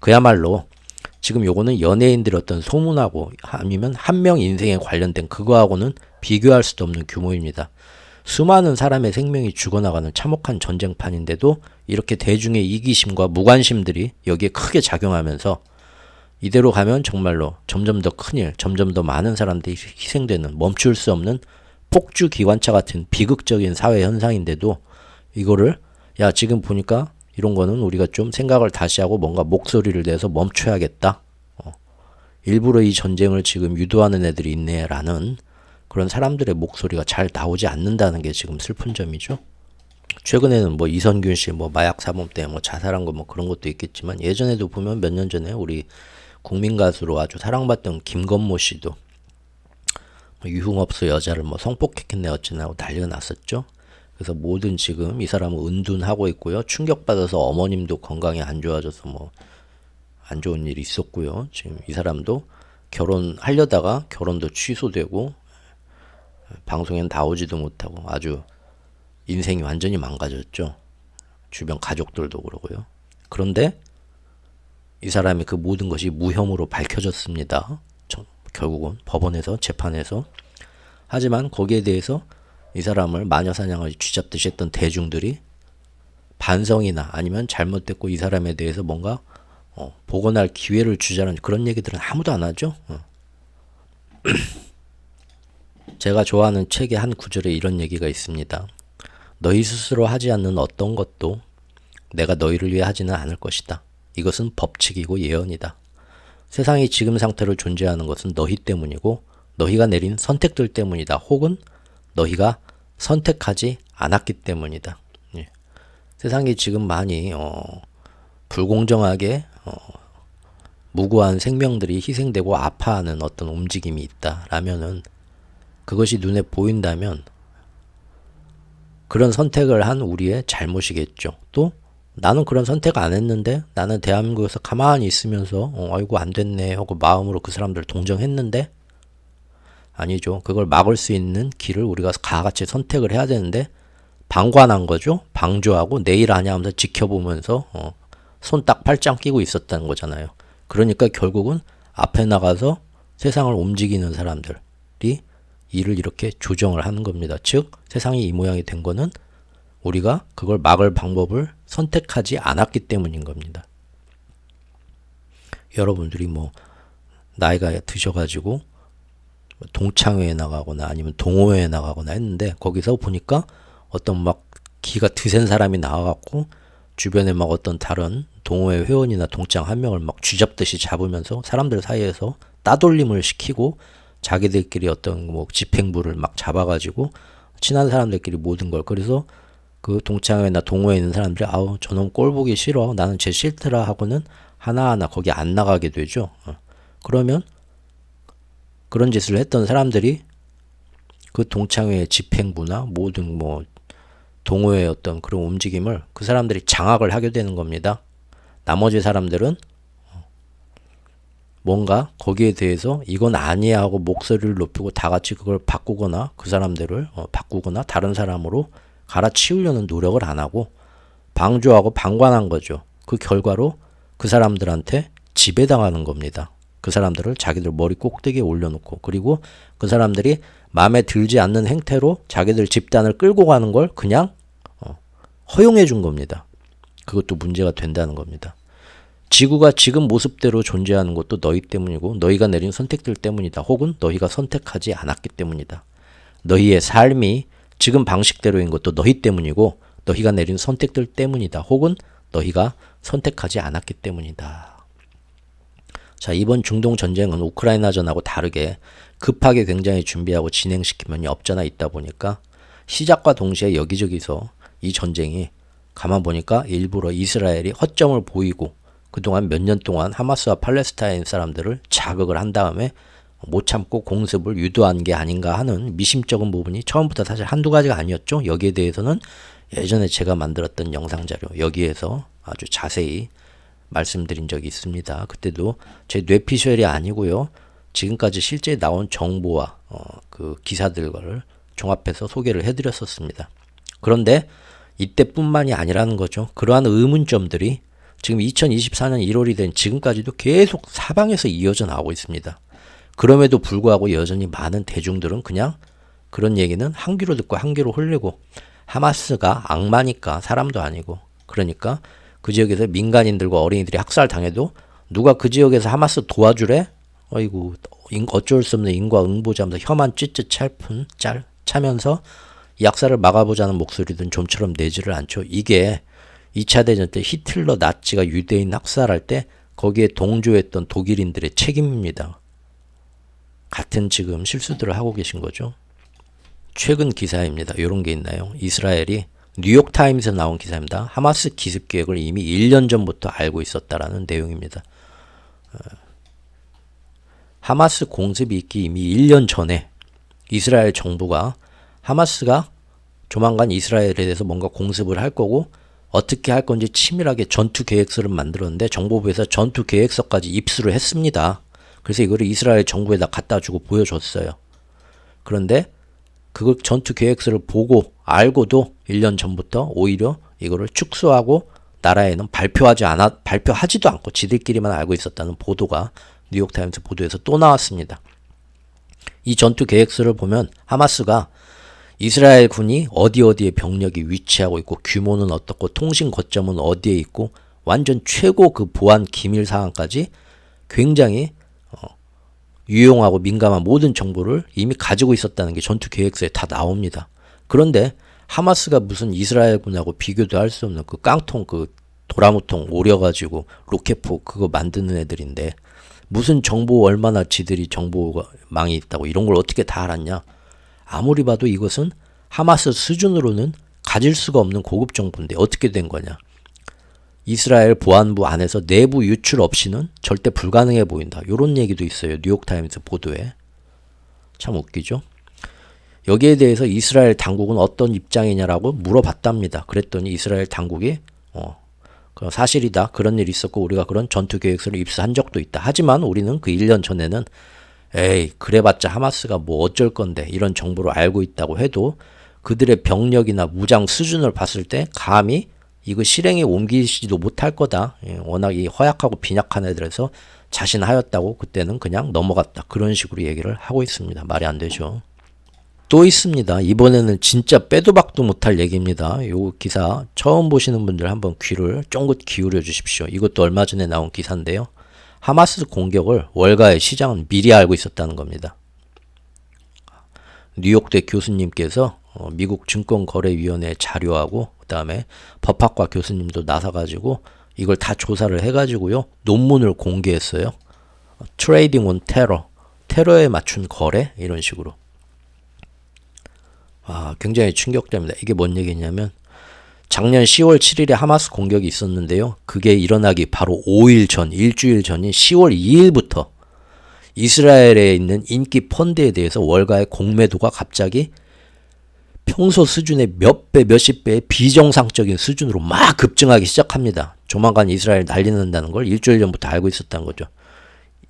그야말로 지금 요거는 연예인들의 어떤 소문하고 아니면 한 명 인생에 관련된 그거하고는 비교할 수도 없는 규모입니다. 수많은 사람의 생명이 죽어나가는 참혹한 전쟁판인데도 이렇게 대중의 이기심과 무관심들이 여기에 크게 작용하면서 이대로 가면 정말로 점점 더 큰일, 점점 더 많은 사람들이 희생되는 멈출 수 없는 폭주 기관차 같은 비극적인 사회 현상인데도 이거를 야 지금 보니까 이런 거는 우리가 좀 생각을 다시 하고 뭔가 목소리를 내서 멈춰야겠다. 일부러 이 전쟁을 지금 유도하는 애들이 있네라는 그런 사람들의 목소리가 잘 나오지 않는다는 게 지금 슬픈 점이죠. 최근에는 뭐 이선균 씨 뭐 마약 사범 때문에 뭐 자살한 거 뭐 그런 것도 있겠지만 예전에도 보면 몇 년 전에 우리 국민 가수로 아주 사랑받던 김건모 씨도 유흥업소 여자를 뭐 성폭행했네 어쩌나 하고 난리가 났었죠. 그래서 모든 지금 이 사람은 은둔하고 있고요. 충격받아서 어머님도 건강이 안 좋아져서 뭐 안 좋은 일이 있었고요. 지금 이 사람도 결혼하려다가 결혼도 취소되고 방송엔 나오지도 못하고 아주 인생이 완전히 망가졌죠. 주변 가족들도 그러고요. 그런데 이 사람이 그 모든 것이 무혐의로 밝혀졌습니다. 결국은 법원에서 재판에서. 하지만 거기에 대해서 이 사람을 마녀사냥을 쥐잡듯이 했던 대중들이 반성이나 아니면 잘못됐고 이 사람에 대해서 뭔가 복원할 기회를 주자는 그런 얘기들은 아무도 안 하죠. 제가 좋아하는 책의 한 구절에 이런 얘기가 있습니다. 너희 스스로 하지 않는 어떤 것도 내가 너희를 위해 하지는 않을 것이다. 이것은 법칙이고 예언이다. 세상이 지금 상태로 존재하는 것은 너희 때문이고 너희가 내린 선택들 때문이다. 혹은 너희가 선택하지 않았기 때문이다. 예. 세상이 지금 많이 불공정하게 무고한 생명들이 희생되고 아파하는 어떤 움직임이 있다라면은 그것이 눈에 보인다면 그런 선택을 한 우리의 잘못이겠죠. 또 나는 그런 선택 안 했는데 나는 대한민국에서 가만히 있으면서 아이고 안 됐네 하고 마음으로 그 사람들 동정했는데 아니죠. 그걸 막을 수 있는 길을 우리가 다같이 선택을 해야 되는데 방관한 거죠. 방조하고 내일 하냐 하면서 지켜보면서 손 딱 팔짱 끼고 있었다는 거잖아요. 그러니까 결국은 앞에 나가서 세상을 움직이는 사람들이 일을 이렇게 조정을 하는 겁니다. 즉 세상이 이 모양이 된 거는 우리가 그걸 막을 방법을 선택하지 않았기 때문인 겁니다. 여러분들이 뭐 나이가 드셔가지고 동창회에 나가거나 아니면 동호회에 나가거나 했는데 거기서 보니까 어떤 막 기가 드센 사람이 나와갖고 주변에 막 어떤 다른 동호회 회원이나 동창 한 명을 막 쥐잡듯이 잡으면서 사람들 사이에서 따돌림을 시키고 자기들끼리 어떤 뭐 집행부를 막 잡아가지고 친한 사람들끼리 모든 걸 그래서 그 동창회나 동호회에 있는 사람들이 아우 저놈 꼴 보기 싫어 나는 쟤 싫더라 하고는 하나하나 거기 안 나가게 되죠. 그러면 그런 짓을 했던 사람들이 그 동창회의 집행부나 모든 뭐 동호회의 어떤 그런 움직임을 그 사람들이 장악을 하게 되는 겁니다. 나머지 사람들은 뭔가 거기에 대해서 이건 아니야 하고 목소리를 높이고 다 같이 그걸 바꾸거나 그 사람들을 바꾸거나 다른 사람으로 갈아치우려는 노력을 안 하고 방조하고 방관한 거죠. 그 결과로 그 사람들한테 지배당하는 겁니다. 그 사람들을 자기들 머리 꼭대기에 올려놓고 그리고 그 사람들이 마음에 들지 않는 행태로 자기들 집단을 끌고 가는 걸 그냥 허용해 준 겁니다. 그것도 문제가 된다는 겁니다. 지구가 지금 모습대로 존재하는 것도 너희 때문이고 너희가 내린 선택들 때문이다. 혹은 너희가 선택하지 않았기 때문이다. 너희의 삶이 지금 방식대로인 것도 너희 때문이고 너희가 내린 선택들 때문이다. 혹은 너희가 선택하지 않았기 때문이다. 자, 이번 중동 전쟁은 우크라이나전하고 다르게 급하게 굉장히 준비하고 진행시킨 면이 없잖아 있다 보니까 시작과 동시에 여기저기서 이 전쟁이 가만 보니까 일부러 이스라엘이 허점을 보이고 그동안 몇 년 동안 하마스와 팔레스타인 사람들을 자극을 한 다음에 못 참고 공습을 유도한 게 아닌가 하는 미심쩍은 부분이 처음부터 사실 한두 가지가 아니었죠. 여기에 대해서는 예전에 제가 만들었던 영상 자료 여기에서 아주 자세히 말씀드린 적이 있습니다. 그때도 제 뇌피셜이 아니고요. 지금까지 실제 나온 정보와 그 기사들을 종합해서 소개를 해드렸었습니다. 그런데 이때뿐만이 아니라는 거죠. 그러한 의문점들이 지금 2024년 1월이 된 지금까지도 계속 사방에서 이어져 나오고 있습니다. 그럼에도 불구하고 여전히 많은 대중들은 그냥 그런 얘기는 한 귀로 듣고 한 귀로 흘리고, 하마스가 악마니까 사람도 아니고, 그러니까 그 지역에서 민간인들과 어린이들이 학살 당해도 누가 그 지역에서 하마스 도와주래? 어이구, 어쩔 수 없는 인과응보자면서 혀만 찌찌 차면서 이 약사를 막아보자는 목소리든 좀처럼 내지를 않죠. 이게 2차 대전 때 히틀러 나치가 유대인 학살할 때 거기에 동조했던 독일인들의 책임입니다. 같은 지금 실수들을 하고 계신 거죠. 최근 기사입니다. 이런 게 있나요? 이스라엘이 뉴욕타임스에서 나온 기사입니다. 하마스 기습 계획을 이미 1년 전부터 알고 있었다라는 내용입니다. 하마스 공습이 있기 이미 1년 전에 이스라엘 정부가 하마스가 조만간 이스라엘에 대해서 뭔가 공습을 할 거고 어떻게 할 건지 치밀하게 전투 계획서를 만들었는데 정보부에서 전투 계획서까지 입수를 했습니다. 그래서 이거를 이스라엘 정부에다 갖다 주고 보여줬어요. 그런데 그 전투 계획서를 보고 알고도 1년 전부터 오히려 이거를 축소하고 나라에는 발표하지도 않고 지들끼리만 알고 있었다는 보도가 뉴욕타임스 보도에서 또 나왔습니다. 이 전투 계획서를 보면 하마스가 이스라엘 군이 어디에 병력이 위치하고 있고 규모는 어떻고 통신 거점은 어디에 있고 완전 최고 그 보안 기밀 사항까지 굉장히 유용하고 민감한 모든 정보를 이미 가지고 있었다는 게 전투 계획서에 다 나옵니다. 그런데 하마스가 무슨 이스라엘 군하고 비교도 할 수 없는 그 깡통 그 도라무통 오려가지고 로켓포 그거 만드는 애들인데 무슨 정보 얼마나 지들이 정보망이 있다고 이런 걸 어떻게 다 알았냐. 아무리 봐도 이것은 하마스 수준으로는 가질 수가 없는 고급 정보인데 어떻게 된 거냐. 이스라엘 보안부 안에서 내부 유출 없이는 절대 불가능해 보인다. 이런 얘기도 있어요. 뉴욕타임스 보도에. 참 웃기죠. 여기에 대해서 이스라엘 당국은 어떤 입장이냐라고 물어봤답니다. 그랬더니 이스라엘 당국이 사실이다. 그런 일이 있었고 우리가 그런 전투 계획서를 입수한 적도 있다. 하지만 우리는 그 1년 전에는 에이 그래봤자 하마스가 뭐 어쩔 건데 이런 정보를 알고 있다고 해도 그들의 병력이나 무장 수준을 봤을 때 감히 이거 실행에 옮기지도 못할 거다. 워낙 이 허약하고 빈약한 애들에서 자신하였다고 그때는 그냥 넘어갔다. 그런 식으로 얘기를 하고 있습니다. 말이 안 되죠. 또 있습니다. 이번에는 진짜 빼도 박도 못할 얘기입니다. 요 기사 처음 보시는 분들 한번 귀를 쫑긋 기울여 주십시오. 이것도 얼마 전에 나온 기사인데요. 하마스 공격을 월가의 시장은 미리 알고 있었다는 겁니다. 뉴욕대 교수님께서 미국 증권거래위원회 자료하고 그 다음에 법학과 교수님도 나서가지고 이걸 다 조사를 해가지고요. 논문을 공개했어요. Trading on Terror. 테러에 맞춘 거래? 이런 식으로. 굉장히 충격됩니다. 이게 뭔 얘기냐면 작년 10월 7일에 하마스 공격이 있었는데요. 그게 일어나기 바로 5일 전, 일주일 전인 10월 2일부터 이스라엘에 있는 인기 펀드에 대해서 월가의 공매도가 갑자기 평소 수준의 몇 배, 몇십 배의 비정상적인 수준으로 막 급증하기 시작합니다. 조만간 이스라엘 난리 난다는 걸 일주일 전부터 알고 있었다는 거죠.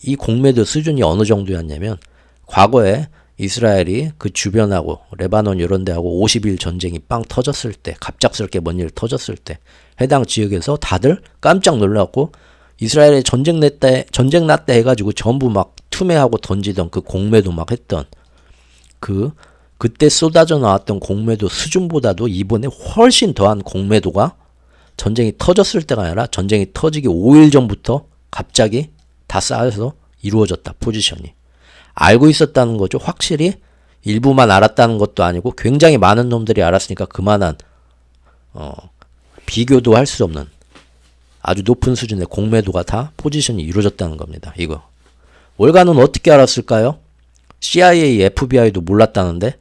이 공매도 수준이 어느 정도였냐면 과거에 이스라엘이 그 주변하고 레바논 이런 데하고 50일 전쟁이 빵 터졌을 때 갑작스럽게 뭔 일 터졌을 때 해당 지역에서 다들 깜짝 놀랐고 이스라엘에 전쟁 났다 해가지고 전부 막 투매하고 던지던 그 공매도 막 했던 그때 쏟아져 나왔던 공매도 수준보다도 이번에 훨씬 더한 공매도가 전쟁이 터졌을 때가 아니라 전쟁이 터지기 5일 전부터 갑자기 다 쌓여서 이루어졌다. 포지션이. 알고 있었다는 거죠. 확실히 일부만 알았다는 것도 아니고 굉장히 많은 놈들이 알았으니까 그만한 비교도 할 수 없는 아주 높은 수준의 공매도가 다 포지션이 이루어졌다는 겁니다. 이거. 월가는 어떻게 알았을까요? CIA, FBI도 몰랐다는데?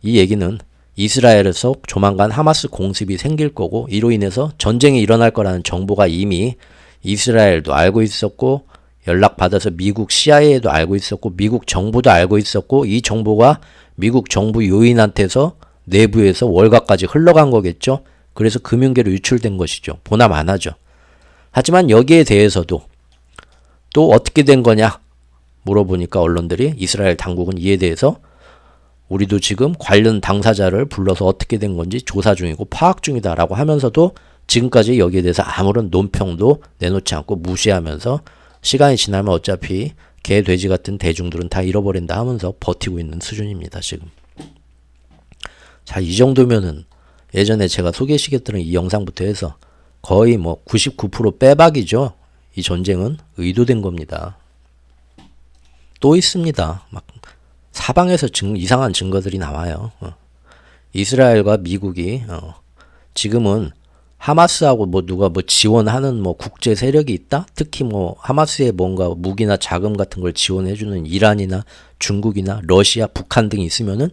이 얘기는 이스라엘에서 조만간 하마스 공습이 생길 거고 이로 인해서 전쟁이 일어날 거라는 정보가 이미 이스라엘도 알고 있었고 연락받아서 미국 CIA도 알고 있었고 미국 정부도 알고 있었고 이 정보가 미국 정부 요인한테서 내부에서 월가까지 흘러간 거겠죠. 그래서 금융계로 유출된 것이죠. 보나 마나죠. 하지만 여기에 대해서도 또 어떻게 된 거냐 물어보니까 언론들이 이스라엘 당국은 이에 대해서 우리도 지금 관련 당사자를 불러서 어떻게 된 건지 조사 중이고 파악 중이다라고 하면서도 지금까지 여기에 대해서 아무런 논평도 내놓지 않고 무시하면서 시간이 지나면 어차피 개, 돼지 같은 대중들은 다 잃어버린다 하면서 버티고 있는 수준입니다, 지금. 자, 이 정도면은 예전에 제가 소개시켰던 이 영상부터 해서 거의 뭐 99% 빼박이죠. 이 전쟁은 의도된 겁니다. 또 있습니다. 막 사방에서 이상한 증거들이 나와요. 이스라엘과 미국이 지금은 하마스하고 뭐 누가 뭐 지원하는 뭐 국제 세력이 있다? 특히 뭐 하마스에 뭔가 무기나 자금 같은 걸 지원해주는 이란이나 중국이나 러시아, 북한 등이 있으면은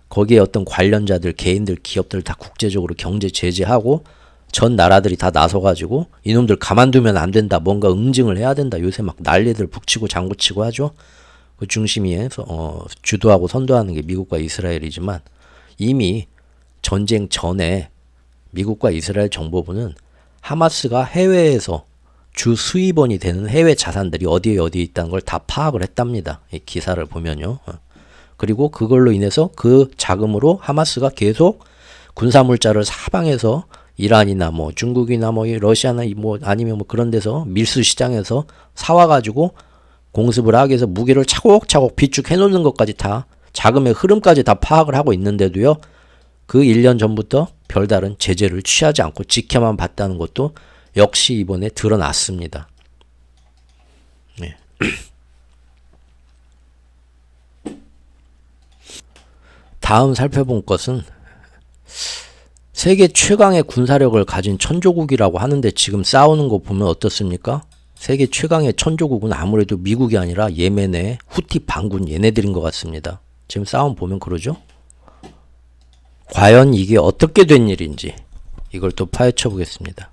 거기에 어떤 관련자들, 개인들, 기업들 다 국제적으로 경제 제재하고 전 나라들이 다 나서가지고 이놈들 가만두면 안 된다. 뭔가 응징을 해야 된다. 요새 막 난리들 북치고 장구치고 하죠. 그 중심에 주도하고 선도하는 게 미국과 이스라엘이지만 이미 전쟁 전에 미국과 이스라엘 정보부는 하마스가 해외에서 주 수입원이 되는 해외 자산들이 어디에 있다는 걸 다 파악을 했답니다. 이 기사를 보면요. 그리고 그걸로 인해서 그 자금으로 하마스가 계속 군사물자를 사방에서 이란이나 뭐 중국이나 뭐 러시아나 뭐 아니면 뭐 그런 데서 밀수 시장에서 사와가지고 공습을 하기 위해서 무기를 차곡차곡 비축해 놓는 것까지 다 자금의 흐름까지 다 파악을 하고 있는데도요. 그 1년 전부터 별다른 제재를 취하지 않고 지켜만 봤다는 것도 역시 이번에 드러났습니다. 네. 다음 살펴본 것은 세계 최강의 군사력을 가진 천조국이라고 하는데 지금 싸우는 거 보면 어떻습니까? 세계 최강의 천조국은 아무래도 미국이 아니라 예멘의 후티 반군 얘네들인 것 같습니다. 지금 싸움 보면 그러죠? 과연 이게 어떻게 된 일인지 이걸 또 파헤쳐 보겠습니다.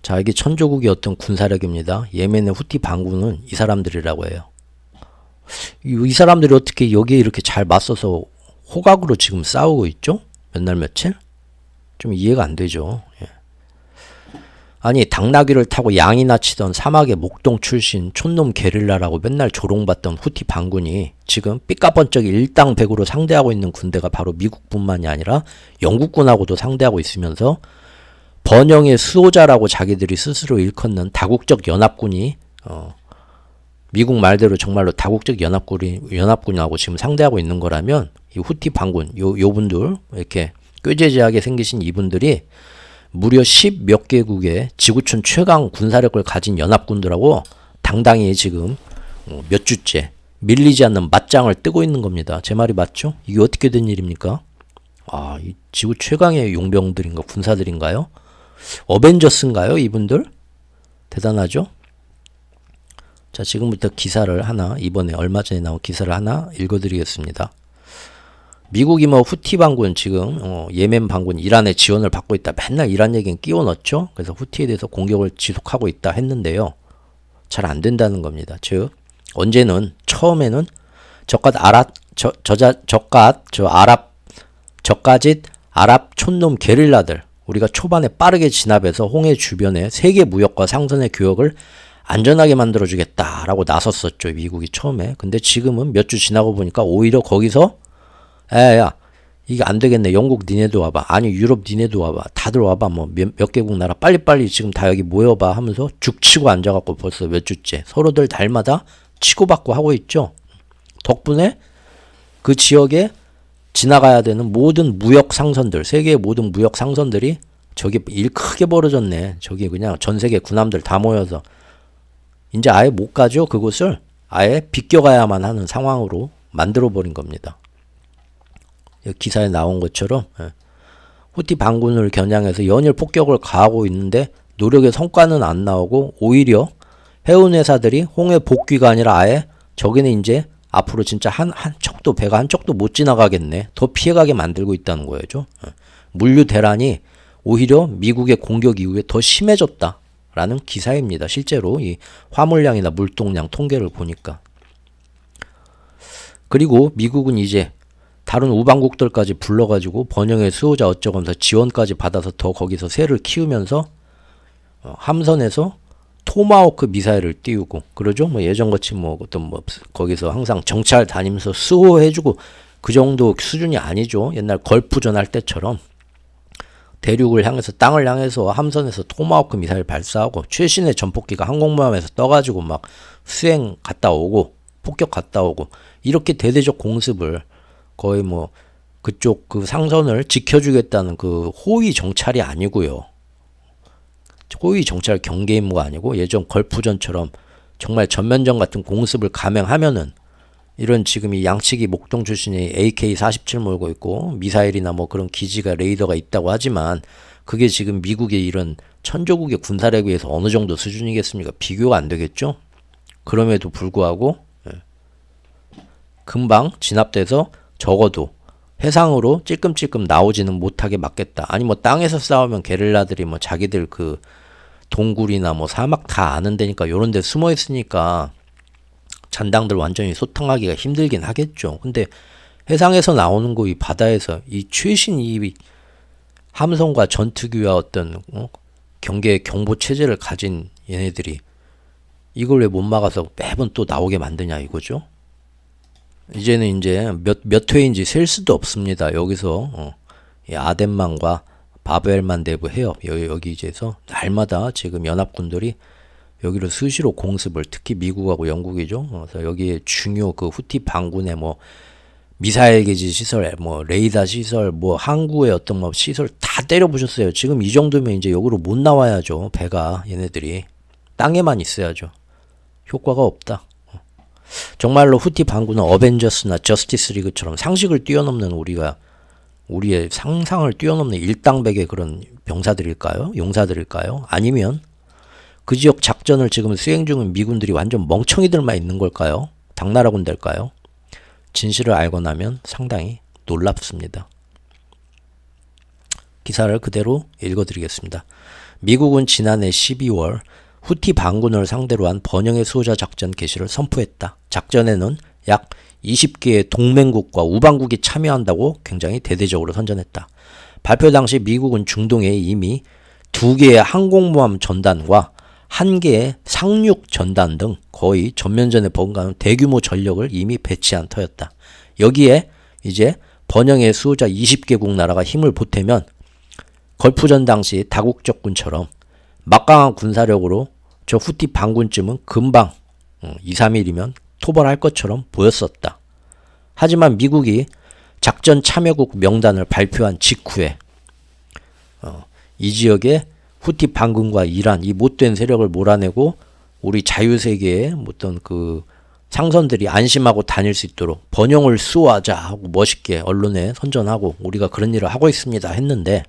자, 이게 천조국의 어떤 군사력입니다. 예멘의 후티 반군은 이 사람들이라고 해요. 이 사람들이 어떻게 여기에 이렇게 잘 맞서서 호각으로 지금 싸우고 있죠? 몇 날 며칠? 좀 이해가 안 되죠. 예. 아니 당나귀를 타고 양이나 치던 사막의 목동 출신 촌놈 게릴라라고 맨날 조롱받던 후티 반군이 지금 삐까번쩍 일당백으로 상대하고 있는 군대가 바로 미국뿐만이 아니라 영국군하고도 상대하고 있으면서 번영의 수호자라고 자기들이 스스로 일컫는 다국적 연합군이 미국 말대로 정말로 다국적 연합군하고 지금 상대하고 있는 거라면 이 후티 반군 요분들 이렇게 꾀재재하게 생기신 이분들이 무려 10몇 개국의 지구촌 최강 군사력을 가진 연합군들하고 당당히 지금 몇 주째 밀리지 않는 맞짱을 뜨고 있는 겁니다. 제 말이 맞죠? 이게 어떻게 된 일입니까? 아, 이 지구 최강의 용병들인가 군사들인가요? 어벤져스인가요? 이분들? 대단하죠? 자, 지금부터 기사를 하나, 이번에 얼마 전에 나온 기사를 하나 읽어드리겠습니다. 미국이 뭐 후티 반군 지금 예멘 반군 이란의 지원을 받고 있다. 맨날 이란 얘기는 끼워 넣죠. 그래서 후티에 대해서 공격을 지속하고 있다 했는데요. 잘 안 된다는 겁니다. 즉 언제는 처음에는 저가짓 아랍 촌놈 게릴라들 우리가 초반에 빠르게 진압해서 홍해 주변에 세계 무역과 상선의 교역을 안전하게 만들어주겠다라고 나섰었죠. 미국이 처음에. 근데 지금은 몇 주 지나고 보니까 오히려 거기서 야 이게 안 되겠네. 영국 니네도 와봐. 아니 유럽 니네도 와봐. 다들 와봐. 뭐 몇 개국 나라 빨리빨리 지금 다 여기 모여봐 하면서 죽치고 앉아갖고 벌써 몇 주째 서로들 날마다 치고받고 하고 있죠. 덕분에 그 지역에 지나가야 되는 모든 무역 상선들, 세계의 모든 무역 상선들이 저기 일 크게 벌어졌네. 저기 그냥 전 세계 군함들 다 모여서 이제 아예 못 가죠. 그곳을 아예 비껴가야만 하는 상황으로 만들어버린 겁니다. 기사에 나온 것처럼 후티 반군을 겨냥해서 연일 폭격을 가하고 있는데 노력의 성과는 안 나오고 오히려 해운회사들이 홍해 복귀가 아니라 아예 저기는 이제 앞으로 진짜 배가 한 척도 못 지나가겠네. 더 피해가게 만들고 있다는 거죠. 물류 대란이 오히려 미국의 공격 이후에 더 심해졌다라는 기사입니다. 실제로 이 화물량이나 물동량 통계를 보니까. 그리고 미국은 이제 다른 우방국들까지 불러가지고 번영의 수호자 어쩌면서 지원까지 받아서 더 거기서 새를 키우면서 함선에서 토마호크 미사일을 띄우고 그러죠. 뭐 예전같이 뭐 어떤 뭐 거기서 항상 정찰 다니면서 수호해주고 그 정도 수준이 아니죠. 옛날 걸프전 할 때처럼 대륙을 향해서 땅을 향해서 함선에서 토마호크 미사일 발사하고 최신의 전폭기가 항공모함에서 떠가지고 막 수행 갔다 오고 폭격 갔다 오고 이렇게 대대적 공습을 거의 뭐 그쪽 그 상선을 지켜주겠다는 그 호위 정찰이 아니고요. 호위 정찰 경계 임무가 아니고 예전 걸프전처럼 정말 전면전 같은 공습을 감행하면은 이런 지금 이 양측이 목동 출신이 AK-47 몰고 있고 미사일이나 뭐 그런 기지가 레이더가 있다고 하지만 그게 지금 미국의 이런 천조국의 군사력에 비해서 어느 정도 수준이겠습니까? 비교가 안 되겠죠? 그럼에도 불구하고 금방 진압돼서 적어도 해상으로 찔끔찔끔 나오지는 못하게 막겠다. 아니 뭐 땅에서 싸우면 게릴라들이 뭐 자기들 그 동굴이나 뭐 사막 다 아는 데니까 요런 데 숨어 있으니까 잔당들 완전히 소탕하기가 힘들긴 하겠죠. 근데 해상에서 나오는 거 이 바다에서 이 최신 이 함선과 전투기와 어떤 경계 경보 체제를 가진 얘네들이 이걸 왜 못 막아서 매번 또 나오게 만드냐 이거죠. 이제는 이제 몇 회인지 셀 수도 없습니다. 여기서 이 아덴만과 바벨만 내부 해협 여기 이제서 날마다 지금 연합군들이 여기를 수시로 공습을 특히 미국하고 영국이죠. 그래서 여기에 중요 그 후티 반군의 뭐 미사일 기지 시설, 뭐 레이더 시설, 뭐 항구의 어떤 뭐 시설 다 때려 부셨어요. 지금 이 정도면 이제 여기로 못 나와야죠. 배가 얘네들이 땅에만 있어야죠. 효과가 없다. 정말로 후티 반군은 어벤져스나 저스티스 리그처럼 상식을 뛰어넘는 우리의 상상을 뛰어넘는 일당백의 그런 병사들일까요? 용사들일까요? 아니면 그 지역 작전을 지금 수행 중인 미군들이 완전 멍청이들만 있는 걸까요? 당나라 군대일까요? 진실을 알고 나면 상당히 놀랍습니다. 기사를 그대로 읽어드리겠습니다. 미국은 지난해 12월 후티 반군을 상대로 한 번영의 수호자 작전 개시를 선포했다. 작전에는 약 20개의 동맹국과 우방국이 참여한다고 굉장히 대대적으로 선전했다. 발표 당시 미국은 중동에 이미 2개의 항공모함 전단과 1개의 상륙 전단 등 거의 전면전에 버금가는 대규모 전력을 이미 배치한 터였다. 여기에 이제 번영의 수호자 20개국 나라가 힘을 보태면 걸프전 당시 다국적군처럼 막강한 군사력으로 저 후티 반군쯤은 금방 2, 3일이면 토벌할 것처럼 보였었다. 하지만 미국이 작전 참여국 명단을 발표한 직후에 이 지역에 후티 반군과 이란 이 못된 세력을 몰아내고 우리 자유세계의 어떤 그 상선들이 안심하고 다닐 수 있도록 번영을 수호하자 하고 멋있게 언론에 선전하고 우리가 그런 일을 하고 있습니다 했는데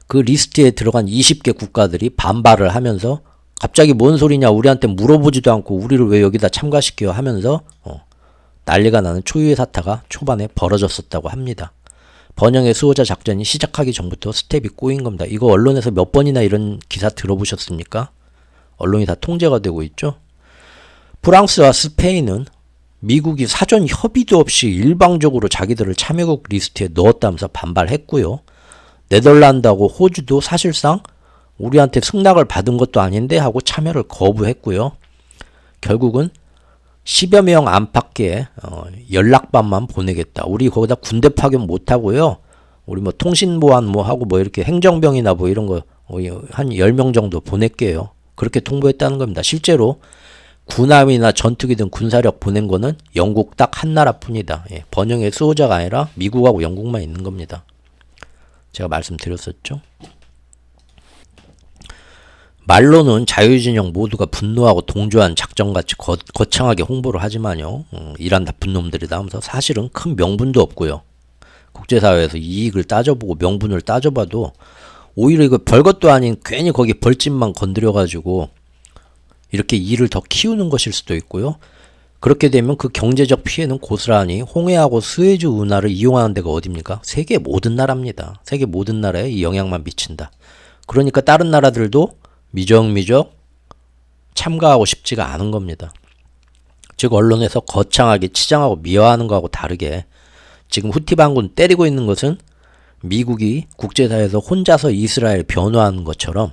그 리스트에 들어간 20개 국가들이 반발을 하면서 갑자기 뭔 소리냐 우리한테 물어보지도 않고 우리를 왜 여기다 참가시켜 하면서 난리가 나는 초유의 사태가 초반에 벌어졌었다고 합니다. 번영의 수호자 작전이 시작하기 전부터 스텝이 꼬인 겁니다. 이거 언론에서 몇 번이나 이런 기사 들어보셨습니까? 언론이 다 통제가 되고 있죠. 프랑스와 스페인은 미국이 사전 협의도 없이 일방적으로 자기들을 참여국 리스트에 넣었다면서 반발했고요. 네덜란드하고 호주도 사실상 우리한테 승낙을 받은 것도 아닌데 하고 참여를 거부했고요. 결국은 10여 명 안팎의 연락반만 보내겠다. 우리 거기다 군대 파견 못하고요. 우리 뭐 통신보안 뭐 하고 뭐 이렇게 행정병이나 뭐 이런 거 한 10명 정도 보낼게요. 그렇게 통보했다는 겁니다. 실제로 군함이나 전투기 등 군사력 보낸 거는 영국 딱 한 나라뿐이다. 예, 번영의 수호자가 아니라 미국하고 영국만 있는 겁니다. 제가 말씀드렸었죠. 말로는 자유진영 모두가 분노하고 동조한 작전같이 거창하게 홍보를 하지만요. 이란 나쁜 놈들이다 하면서 사실은 큰 명분도 없고요. 국제사회에서 이익을 따져보고 명분을 따져봐도 오히려 이거 별것도 아닌 괜히 거기 벌집만 건드려가지고 이렇게 일을 더 키우는 것일 수도 있고요. 그렇게 되면 그 경제적 피해는 고스란히 홍해하고 스웨즈 운하를 이용하는 데가 어딥니까? 세계 모든 나라입니다. 세계 모든 나라에 이 영향만 미친다. 그러니까 다른 나라들도 미적미적 참가하고 싶지가 않은 겁니다. 즉 언론에서 거창하게 치장하고 미화하는 거하고 다르게 지금 후티 반군 때리고 있는 것은 미국이 국제사회에서 혼자서 이스라엘 변호하는 것처럼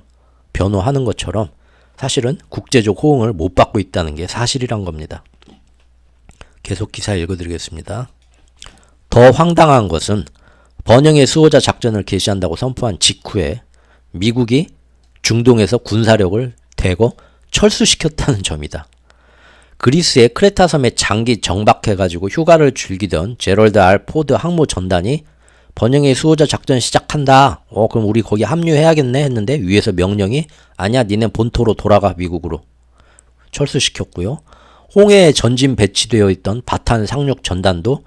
사실은 국제적 호응을 못 받고 있다는 게 사실이란 겁니다. 계속 기사 읽어드리겠습니다. 더 황당한 것은 번영의 수호자 작전을 개시한다고 선포한 직후에 미국이 중동에서 군사력을 대거 철수시켰다는 점이다. 그리스의 크레타 섬에 장기 정박해가지고 휴가를 즐기던 제럴드 R 포드 항모 전단이 번영의 수호자 작전 시작한다. 그럼 우리 거기 합류해야겠네 했는데 위에서 명령이 아니야, 니네 본토로 돌아가, 미국으로. 철수시켰고요. 홍해에 전진 배치되어 있던 바탄 상륙 전단도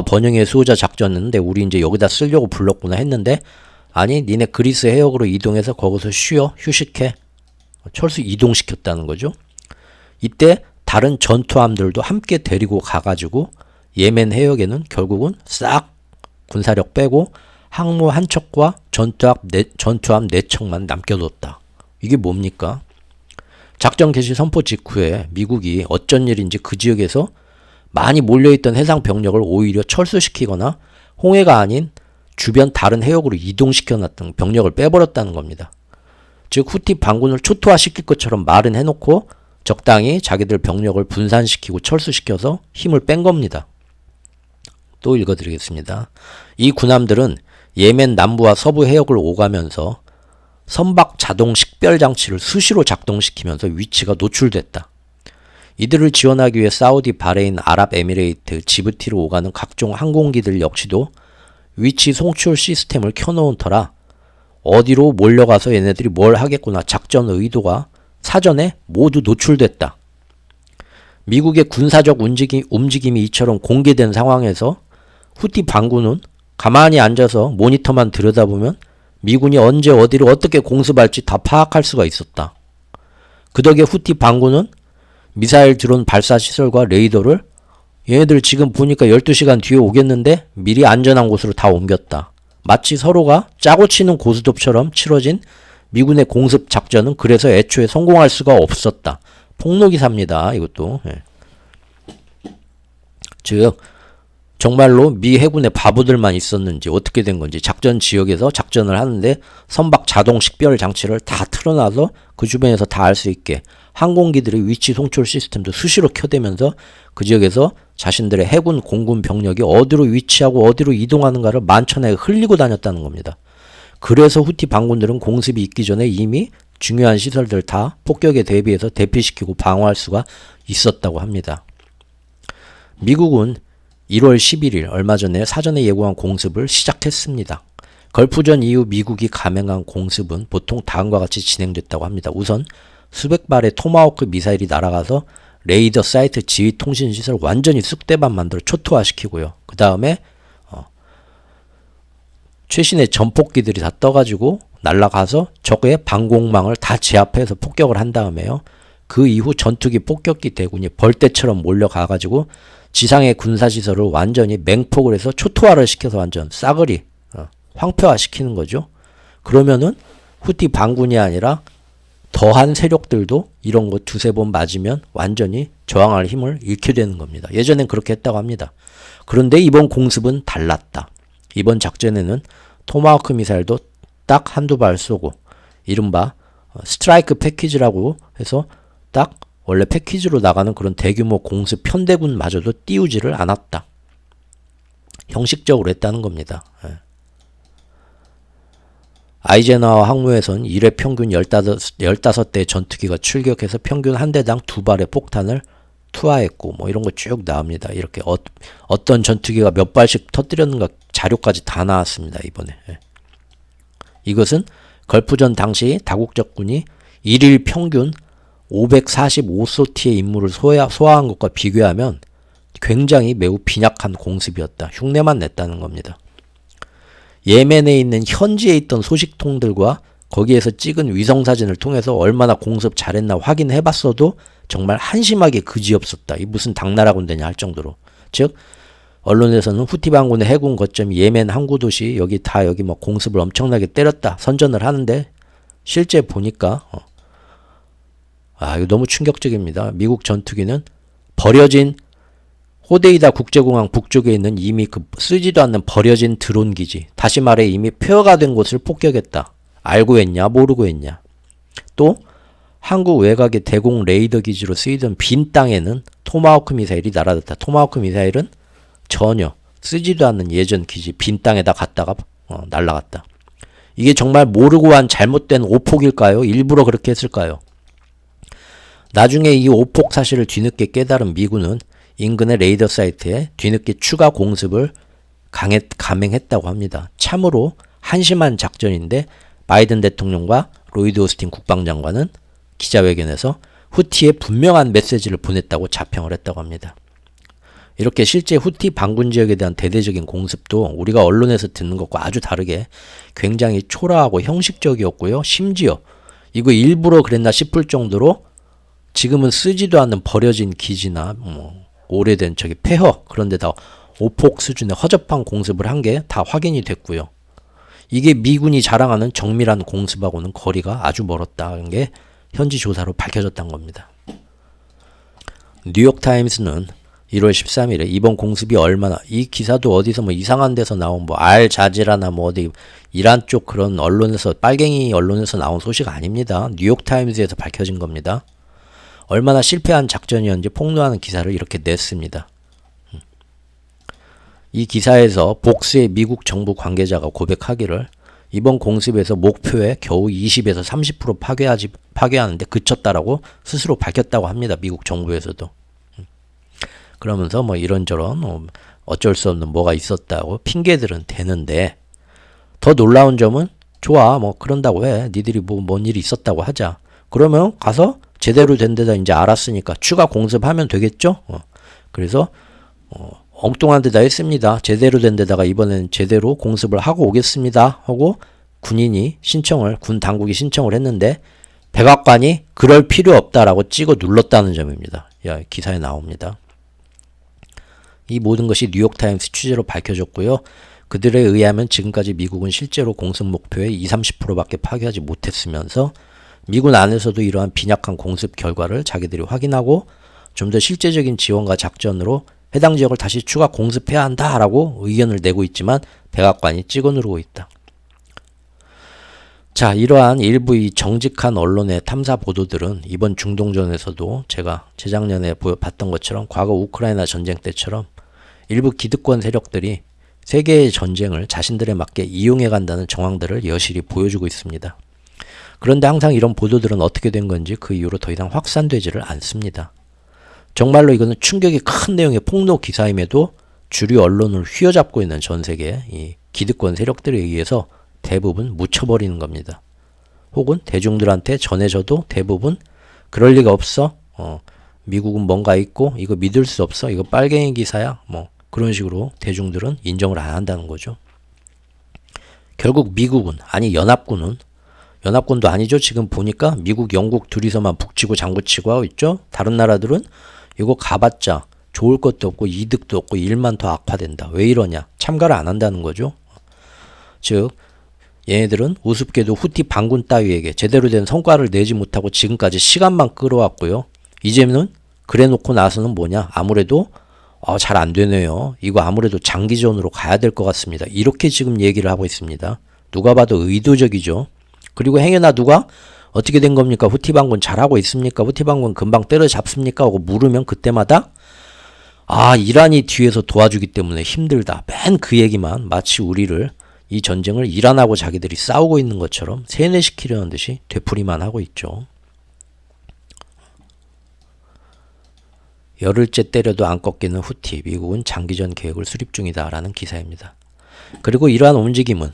번영의 수호자 작전인데 우리 이제 여기다 쓰려고 불렀구나 했는데 아니, 니네 그리스 해역으로 이동해서 거기서 쉬어, 휴식해. 철수 이동시켰다는 거죠. 이때 다른 전투함들도 함께 데리고 가가지고 예멘 해역에는 결국은 싹 군사력 빼고 항모 한 척과 전투함 4척만 남겨뒀다. 이게 뭡니까? 작전 개시 선포 직후에 미국이 어쩐 일인지 그 지역에서 많이 몰려있던 해상 병력을 오히려 철수시키거나 홍해가 아닌 주변 다른 해역으로 이동시켜놨던 병력을 빼버렸다는 겁니다. 즉 후티 반군을 초토화시킬 것처럼 말은 해놓고 적당히 자기들 병력을 분산시키고 철수시켜서 힘을 뺀 겁니다. 또 읽어드리겠습니다. 이 군함들은 예멘 남부와 서부 해역을 오가면서 선박 자동 식별 장치를 수시로 작동시키면서 위치가 노출됐다. 이들을 지원하기 위해 사우디, 바레인, 아랍에미레이트, 지부티로 오가는 각종 항공기들 역시도 위치 송출 시스템을 켜놓은 터라 어디로 몰려가서 얘네들이 뭘 하겠구나 작전 의도가 사전에 모두 노출됐다. 미국의 군사적 움직임이 이처럼 공개된 상황에서 후티 반군은 가만히 앉아서 모니터만 들여다보면 미군이 언제 어디를 어떻게 공습할지 다 파악할 수가 있었다. 그 덕에 후티 반군은 미사일 드론 발사 시설과 레이더를 얘네들 지금 보니까 12시간 뒤에 오겠는데 미리 안전한 곳으로 다 옮겼다. 마치 서로가 짜고 치는 고스톱처럼 치러진 미군의 공습 작전은 그래서 애초에 성공할 수가 없었다. 폭로기사입니다. 이것도. 즉 정말로 미 해군의 바보들만 있었는지 어떻게 된 건지 작전 지역에서 작전을 하는데 선박 자동 식별 장치를 다 틀어놔서 그 주변에서 다 알 수 있게 항공기들의 위치 송출 시스템도 수시로 켜대면서 그 지역에서 자신들의 해군 공군 병력이 어디로 위치하고 어디로 이동하는가를 만천하에 흘리고 다녔다는 겁니다. 그래서 후티 반군들은 공습이 있기 전에 이미 중요한 시설들 다 폭격에 대비해서 대피시키고 방어할 수가 있었다고 합니다. 미국은 1월 11일 얼마 전에 사전에 예고한 공습을 시작했습니다. 걸프전 이후 미국이 감행한 공습은 보통 다음과 같이 진행됐다고 합니다. 우선 수백 발의 토마호크 미사일이 날아가서 레이더 사이트 지휘 통신 시설 완전히 쑥대밭 만들어 초토화시키고요. 그 다음에 최신의 전폭기들이 다 떠가지고 날아가서 적의 방공망을 다 제압해서 폭격을 한 다음에요. 그 이후 전투기 폭격기 대군이 벌떼처럼 몰려가가지고 지상의 군사시설을 완전히 맹폭을 해서 초토화를 시켜서 완전 싸그리 황폐화시키는 거죠. 그러면은 후티 반군이 아니라 더한 세력들도 이런 거 두세 번 맞으면 완전히 저항할 힘을 잃게 되는 겁니다. 예전엔 그렇게 했다고 합니다. 그런데 이번 공습은 달랐다. 이번 작전에는 토마호크 미사일도 딱 한두 발 쏘고 이른바 스트라이크 패키지라고 해서 딱 원래 패키지로 나가는 그런 대규모 공습 편대군마저도 띄우지를 않았다. 형식적으로 했다는 겁니다. 아이젠하워 항모에선 1회 평균 15대 전투기가 출격해서 평균 한 대당 2발의 폭탄을 투하했고 뭐 이런 거 쭉 나옵니다. 이렇게 어떤 전투기가 몇 발씩 터뜨렸는가 자료까지 다 나왔습니다. 이번에. 이것은 걸프전 당시 다국적군이 1일 평균 545소티의 임무를 소화한 것과 비교하면 굉장히 매우 빈약한 공습이었다. 흉내만 냈다는 겁니다. 예멘에 있는 현지에 있던 소식통들과 거기에서 찍은 위성사진을 통해서 얼마나 공습 잘했나 확인해봤어도 정말 한심하게 그지없었다. 이 무슨 당나라 군대냐 할 정도로. 즉 언론에서는 후티 반군의 해군 거점이 예멘 항구도시 여기 뭐 공습을 엄청나게 때렸다 선전을 하는데 실제 보니까 이거 너무 충격적입니다. 미국 전투기는 버려진 호데이다 국제공항 북쪽에 있는 이미 쓰지도 않는 버려진 드론 기지, 다시 말해 이미 폐허가 된 곳을 폭격했다. 알고 했냐 모르고 했냐. 또 한국 외곽의 대공 레이더 기지로 쓰이던 빈 땅에는 토마호크 미사일이 날아갔다. 토마호크 미사일은 전혀 쓰지도 않는 예전 기지 빈 땅에다 갔다가 날라갔다. 이게 정말 모르고 한 잘못된 오폭일까요? 일부러 그렇게 했을까요? 나중에 이 오폭 사실을 뒤늦게 깨달은 미군은 인근의 레이더 사이트에 뒤늦게 추가 공습을 감행했다고 합니다. 참으로 한심한 작전인데 바이든 대통령과 로이드 오스틴 국방장관은 기자회견에서 후티에 분명한 메시지를 보냈다고 자평을 했다고 합니다. 이렇게 실제 후티 반군 지역에 대한 대대적인 공습도 우리가 언론에서 듣는 것과 아주 다르게 굉장히 초라하고 형식적이었고요. 심지어 이거 일부러 그랬나 싶을 정도로 지금은 쓰지도 않는 버려진 기지나 오래된 폐허 그런 데다 오폭 수준의 허접한 공습을 한 게 다 확인이 됐고요. 이게 미군이 자랑하는 정밀한 공습하고는 거리가 아주 멀었다는 게 현지 조사로 밝혀졌던 겁니다. 뉴욕타임스는 1월 13일에 이번 공습이 얼마나, 이 기사도 어디서 이상한 데서 나온 알자지라나 어디 이란 쪽 그런 언론에서, 빨갱이 언론에서 나온 소식 아닙니다. 뉴욕타임스에서 밝혀진 겁니다. 얼마나 실패한 작전이었는지 폭로하는 기사를 이렇게 냈습니다. 이 기사에서 복수의 미국 정부 관계자가 고백하기를 이번 공습에서 목표에 겨우 20에서 30% 파괴하는데 그쳤다라고 스스로 밝혔다고 합니다. 미국 정부에서도. 그러면서 이런저런 어쩔 수 없는 뭐가 있었다고 핑계들은 대는데, 더 놀라운 점은 좋아 그런다고 해. 니들이 뭔 일이 있었다고 하자. 그러면 가서 제대로 된 데다 이제 알았으니까 추가 공습하면 되겠죠? 그래서 엉뚱한 데다 했습니다. 제대로 된 데다가 이번엔 제대로 공습을 하고 오겠습니다 하고 군 당국이 신청을 했는데 백악관이 그럴 필요 없다라고 찍어 눌렀다는 점입니다. 기사에 나옵니다. 이 모든 것이 뉴욕타임스 취재로 밝혀졌고요. 그들에 의하면 지금까지 미국은 실제로 공습 목표의 20-30%밖에 파괴하지 못했으면서 미군 안에서도 이러한 빈약한 공습 결과를 자기들이 확인하고 좀 더 실제적인 지원과 작전으로 해당 지역을 다시 추가 공습해야 한다라고 의견을 내고 있지만 백악관이 찍어 누르고 있다. 자, 이러한 일부 이 정직한 언론의 탐사 보도들은 이번 중동전에서도 제가 재작년에 봤던 것처럼 과거 우크라이나 전쟁 때처럼 일부 기득권 세력들이 세계의 전쟁을 자신들에 맞게 이용해 간다는 정황들을 여실히 보여주고 있습니다. 그런데 항상 이런 보도들은 어떻게 된 건지 그 이후로 더 이상 확산되지를 않습니다. 정말로 이거는 충격이 큰 내용의 폭로 기사임에도 주류 언론을 휘어잡고 있는 전 세계 이 기득권 세력들에 의해서 대부분 묻혀버리는 겁니다. 혹은 대중들한테 전해져도 대부분 그럴 리가 없어. 미국은 뭔가 있고 이거 믿을 수 없어. 이거 빨갱이 기사야. 그런 식으로 대중들은 인정을 안 한다는 거죠. 결국 미국은, 아니 연합군도 아니죠. 지금 보니까 미국, 영국 둘이서만 북치고 장구치고 하고 있죠. 다른 나라들은 이거 가봤자 좋을 것도 없고 이득도 없고 일만 더 악화된다. 왜 이러냐? 참가를 안 한다는 거죠. 즉 얘네들은 우습게도 후티 반군 따위에게 제대로 된 성과를 내지 못하고 지금까지 시간만 끌어왔고요. 이제는 그래 놓고 나서는 뭐냐? 아무래도 잘 안 되네요. 이거 아무래도 장기전으로 가야 될 것 같습니다. 이렇게 지금 얘기를 하고 있습니다. 누가 봐도 의도적이죠. 그리고 행여나 누가 어떻게 된 겁니까? 후티 반군 잘하고 있습니까? 후티 반군 금방 때려잡습니까? 하고 물으면 그때마다 이란이 뒤에서 도와주기 때문에 힘들다. 맨 그 얘기만, 마치 우리를 이 전쟁을 이란하고 자기들이 싸우고 있는 것처럼 세뇌시키려는 듯이 되풀이만 하고 있죠. 열흘째 때려도 안 꺾이는 후티, 미국은 장기전 계획을 수립 중이다라는 기사입니다. 그리고 이러한 움직임은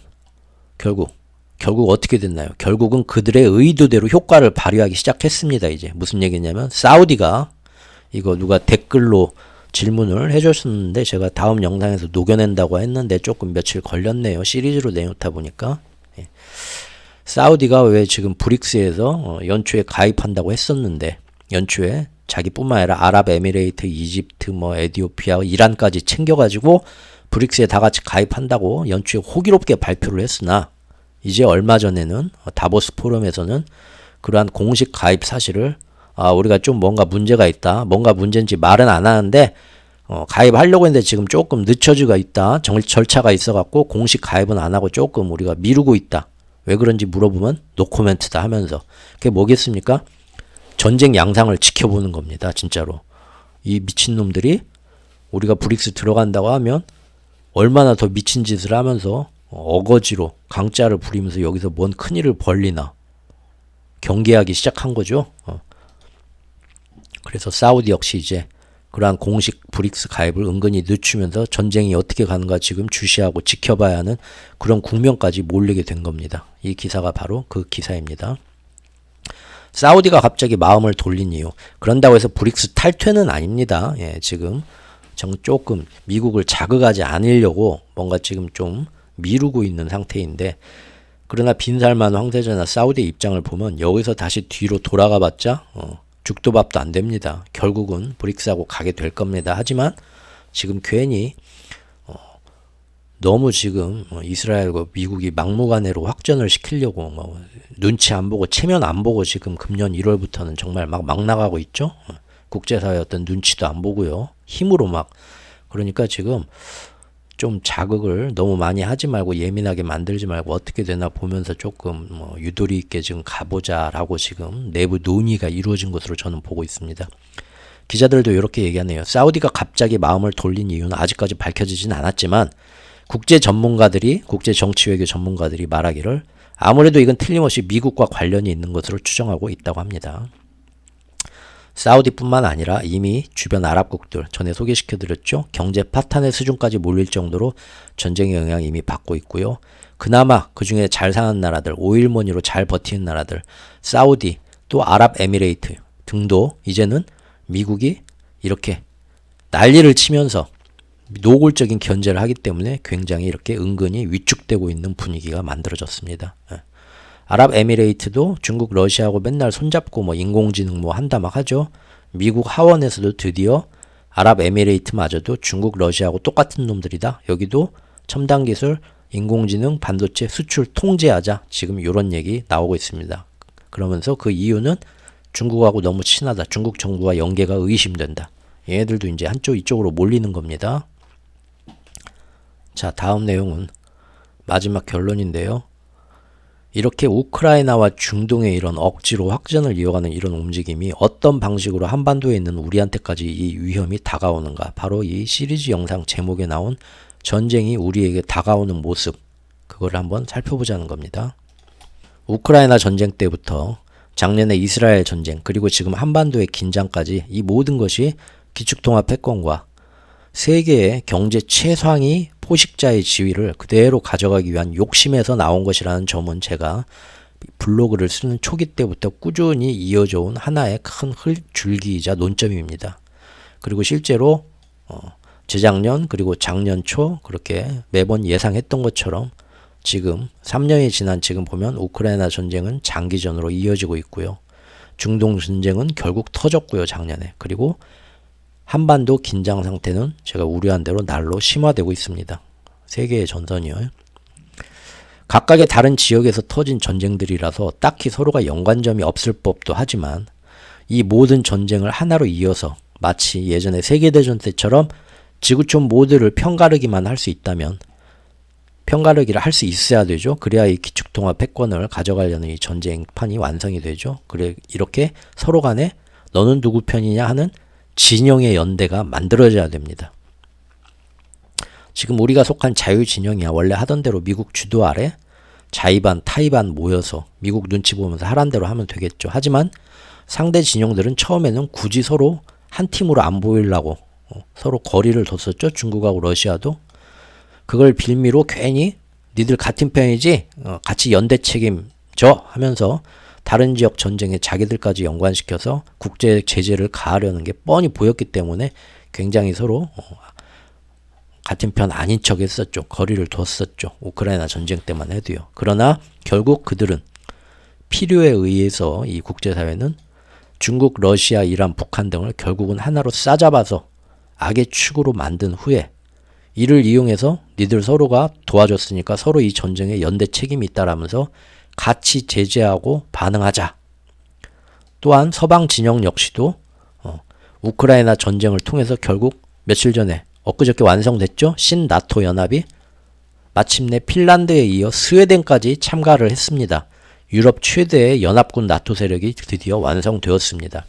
결국 어떻게 됐나요? 결국은 그들의 의도대로 효과를 발휘하기 시작했습니다. 이제 무슨 얘기냐면 사우디가, 이거 누가 댓글로 질문을 해줬었는데 제가 다음 영상에서 녹여낸다고 했는데 조금 며칠 걸렸네요. 시리즈로 내놓다 보니까. 사우디가 왜 지금 브릭스에서 연초에 가입한다고 했었는데, 연초에 자기뿐만 아니라 아랍에미레이트, 이집트, 에디오피아, 이란까지 챙겨가지고 브릭스에 다 같이 가입한다고 연초에 호기롭게 발표를 했으나 이제 얼마 전에는 다보스 포럼에서는 그러한 공식 가입 사실을 우리가 좀 뭔가 문제가 있다. 뭔가 문제인지 말은 안 하는데 가입하려고 했는데 지금 조금 늦춰지고 있다. 절차가 있어갖고 공식 가입은 안 하고 조금 우리가 미루고 있다. 왜 그런지 물어보면 노코멘트다 하면서. 그게 뭐겠습니까? 전쟁 양상을 지켜보는 겁니다. 진짜로. 이 미친놈들이 우리가 브릭스 들어간다고 하면 얼마나 더 미친 짓을 하면서 어거지로 강짜를 부리면서 여기서 뭔 큰일을 벌리나 경계하기 시작한 거죠. 그래서 사우디 역시 이제 그러한 공식 브릭스 가입을 은근히 늦추면서 전쟁이 어떻게 가는가 지금 주시하고 지켜봐야 하는 그런 국면까지 몰리게 된 겁니다. 이 기사가 바로 그 기사입니다. 사우디가 갑자기 마음을 돌린 이유. 그런다고 해서 브릭스 탈퇴는 아닙니다. 예, 지금 조금 미국을 자극하지 않으려고 뭔가 지금 좀 미루고 있는 상태인데, 그러나 빈살만 황제자나 사우디의 입장을 보면 여기서 다시 뒤로 돌아가 봤자 죽도 밥도 안 됩니다. 결국은 브릭스하고 가게 될 겁니다. 하지만 지금 괜히 너무 지금 이스라엘과 미국이 막무가내로 확전을 시키려고 눈치 안 보고 체면 안 보고 지금 금년 1월부터는 정말 막 나가고 있죠. 국제사회 어떤 눈치도 안 보고요. 힘으로 막. 그러니까 지금 좀 자극을 너무 많이 하지 말고 예민하게 만들지 말고 어떻게 되나 보면서 조금 유도리 있게 지금 가보자라고 지금 내부 논의가 이루어진 것으로 저는 보고 있습니다. 기자들도 이렇게 얘기하네요. 사우디가 갑자기 마음을 돌린 이유는 아직까지 밝혀지진 않았지만 국제 전문가들이, 국제 정치 외교 전문가들이 말하기를 아무래도 이건 틀림없이 미국과 관련이 있는 것으로 추정하고 있다고 합니다. 사우디뿐만 아니라 이미 주변 아랍국들, 전에 소개시켜드렸죠. 경제 파탄의 수준까지 몰릴 정도로 전쟁의 영향을 이미 받고 있고요. 그나마 그 중에 잘 사는 나라들, 오일머니로 잘 버티는 나라들, 사우디, 또 아랍에미레이트 등도 이제는 미국이 이렇게 난리를 치면서 노골적인 견제를 하기 때문에 굉장히 이렇게 은근히 위축되고 있는 분위기가 만들어졌습니다. 아랍에미레이트도 중국, 러시아하고 맨날 손잡고 인공지능 한다 막 하죠. 미국 하원에서도 드디어 아랍에미레이트마저도 중국, 러시아하고 똑같은 놈들이다. 여기도 첨단 기술, 인공지능, 반도체 수출 통제하자. 지금 이런 얘기 나오고 있습니다. 그러면서 그 이유는 중국하고 너무 친하다. 중국 정부와 연계가 의심된다. 얘네들도 이제 한쪽 이쪽으로 몰리는 겁니다. 자, 다음 내용은 마지막 결론인데요. 이렇게 우크라이나와 중동의 이런 억지로 확전을 이어가는 이런 움직임이 어떤 방식으로 한반도에 있는 우리한테까지 이 위험이 다가오는가. 바로 이 시리즈 영상 제목에 나온 전쟁이 우리에게 다가오는 모습, 그걸 한번 살펴보자는 겁니다. 우크라이나 전쟁 때부터 작년에 이스라엘 전쟁, 그리고 지금 한반도의 긴장까지 이 모든 것이 기축통합 패권과 세계의 경제 최상위 포식자의 지위를 그대로 가져가기 위한 욕심에서 나온 것이라는 점은 제가 블로그를 쓰는 초기 때부터 꾸준히 이어져 온 하나의 큰 줄기이자 논점입니다. 그리고 실제로 재작년 그리고 작년 초 그렇게 매번 예상했던 것처럼 지금 3년이 지난 지금 보면 우크라이나 전쟁은 장기전으로 이어지고 있고요. 중동 전쟁은 결국 터졌고요, 작년에. 그리고 한반도 긴장 상태는 제가 우려한 대로 날로 심화되고 있습니다. 세계의 전선이요. 각각의 다른 지역에서 터진 전쟁들이라서 딱히 서로가 연관점이 없을 법도 하지만 이 모든 전쟁을 하나로 이어서 마치 예전에 세계대전 때처럼 지구촌 모두를 편가르기만 할 수 있다면, 편가르기를 할 수 있어야 되죠. 그래야 이 기축통합 패권을 가져가려는 이 전쟁판이 완성이 되죠. 그래 이렇게 서로 간에 너는 누구 편이냐 하는 진영의 연대가 만들어져야 됩니다. 지금 우리가 속한 자유진영이야 원래 하던 대로 미국 주도 아래 자의반 타의반 모여서 미국 눈치 보면서 하란 대로 하면 되겠죠. 하지만 상대 진영들은 처음에는 굳이 서로 한 팀으로 안 보이려고 서로 거리를 뒀었죠. 중국하고 러시아도. 그걸 빌미로 괜히 니들 같은 편이지 같이 연대 책임져 하면서 다른 지역 전쟁에 자기들까지 연관시켜서 국제 제재를 가하려는 게 뻔히 보였기 때문에 굉장히 서로 같은 편 아닌 척 했었죠. 거리를 뒀었죠. 우크라이나 전쟁 때만 해도요. 그러나 결국 그들은 필요에 의해서 이 국제사회는 중국, 러시아, 이란, 북한 등을 결국은 하나로 싸잡아서 악의 축으로 만든 후에 이를 이용해서 니들 서로가 도와줬으니까 서로 이 전쟁에 연대 책임이 있다라면서 같이 제재하고 반응하자. 또한 서방 진영 역시도 우크라이나 전쟁을 통해서 결국 며칠 전에 엊그저께 완성됐죠. 신나토 연합이 마침내 핀란드에 이어 스웨덴까지 참가를 했습니다. 유럽 최대의 연합군 나토 세력이 드디어 완성되었습니다.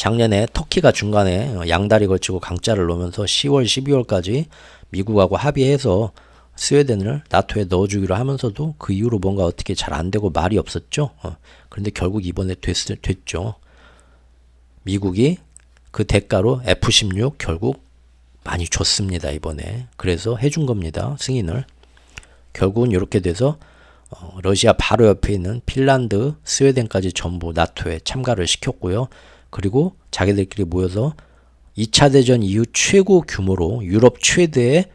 작년에 터키가 중간에 양다리 걸치고 강짜를 놓으면서 10월, 12월까지 미국하고 합의해서 스웨덴을 나토에 넣어주기로 하면서도 그 이후로 뭔가 어떻게 잘 안 되고 말이 없었죠. 그런데 결국 이번에 됐죠. 미국이 그 대가로 F-16 결국 많이 줬습니다. 이번에. 그래서 해준 겁니다. 승인을. 결국은 이렇게 돼서 러시아 바로 옆에 있는 핀란드, 스웨덴까지 전부 나토에 참가를 시켰고요. 그리고 자기들끼리 모여서 2차 대전 이후 최고 규모로 유럽 최대의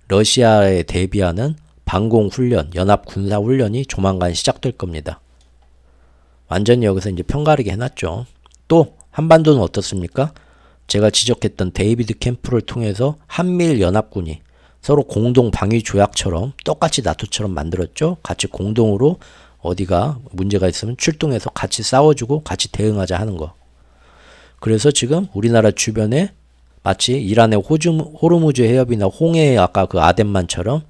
러시아에 대비하는 방공훈련, 연합군사훈련이 조만간 시작될 겁니다. 완전히 여기서 이제 편가르게 해놨죠. 또 한반도는 어떻습니까? 제가 지적했던 데이비드 캠프를 통해서 한미일 연합군이 서로 공동 방위 조약처럼 똑같이 나토처럼 만들었죠. 같이 공동으로 어디가 문제가 있으면 출동해서 같이 싸워주고 같이 대응하자 하는 거. 그래서 지금 우리나라 주변에 마치 이란의 호르무즈 해협이나 홍해의 아까 그 아덴만처럼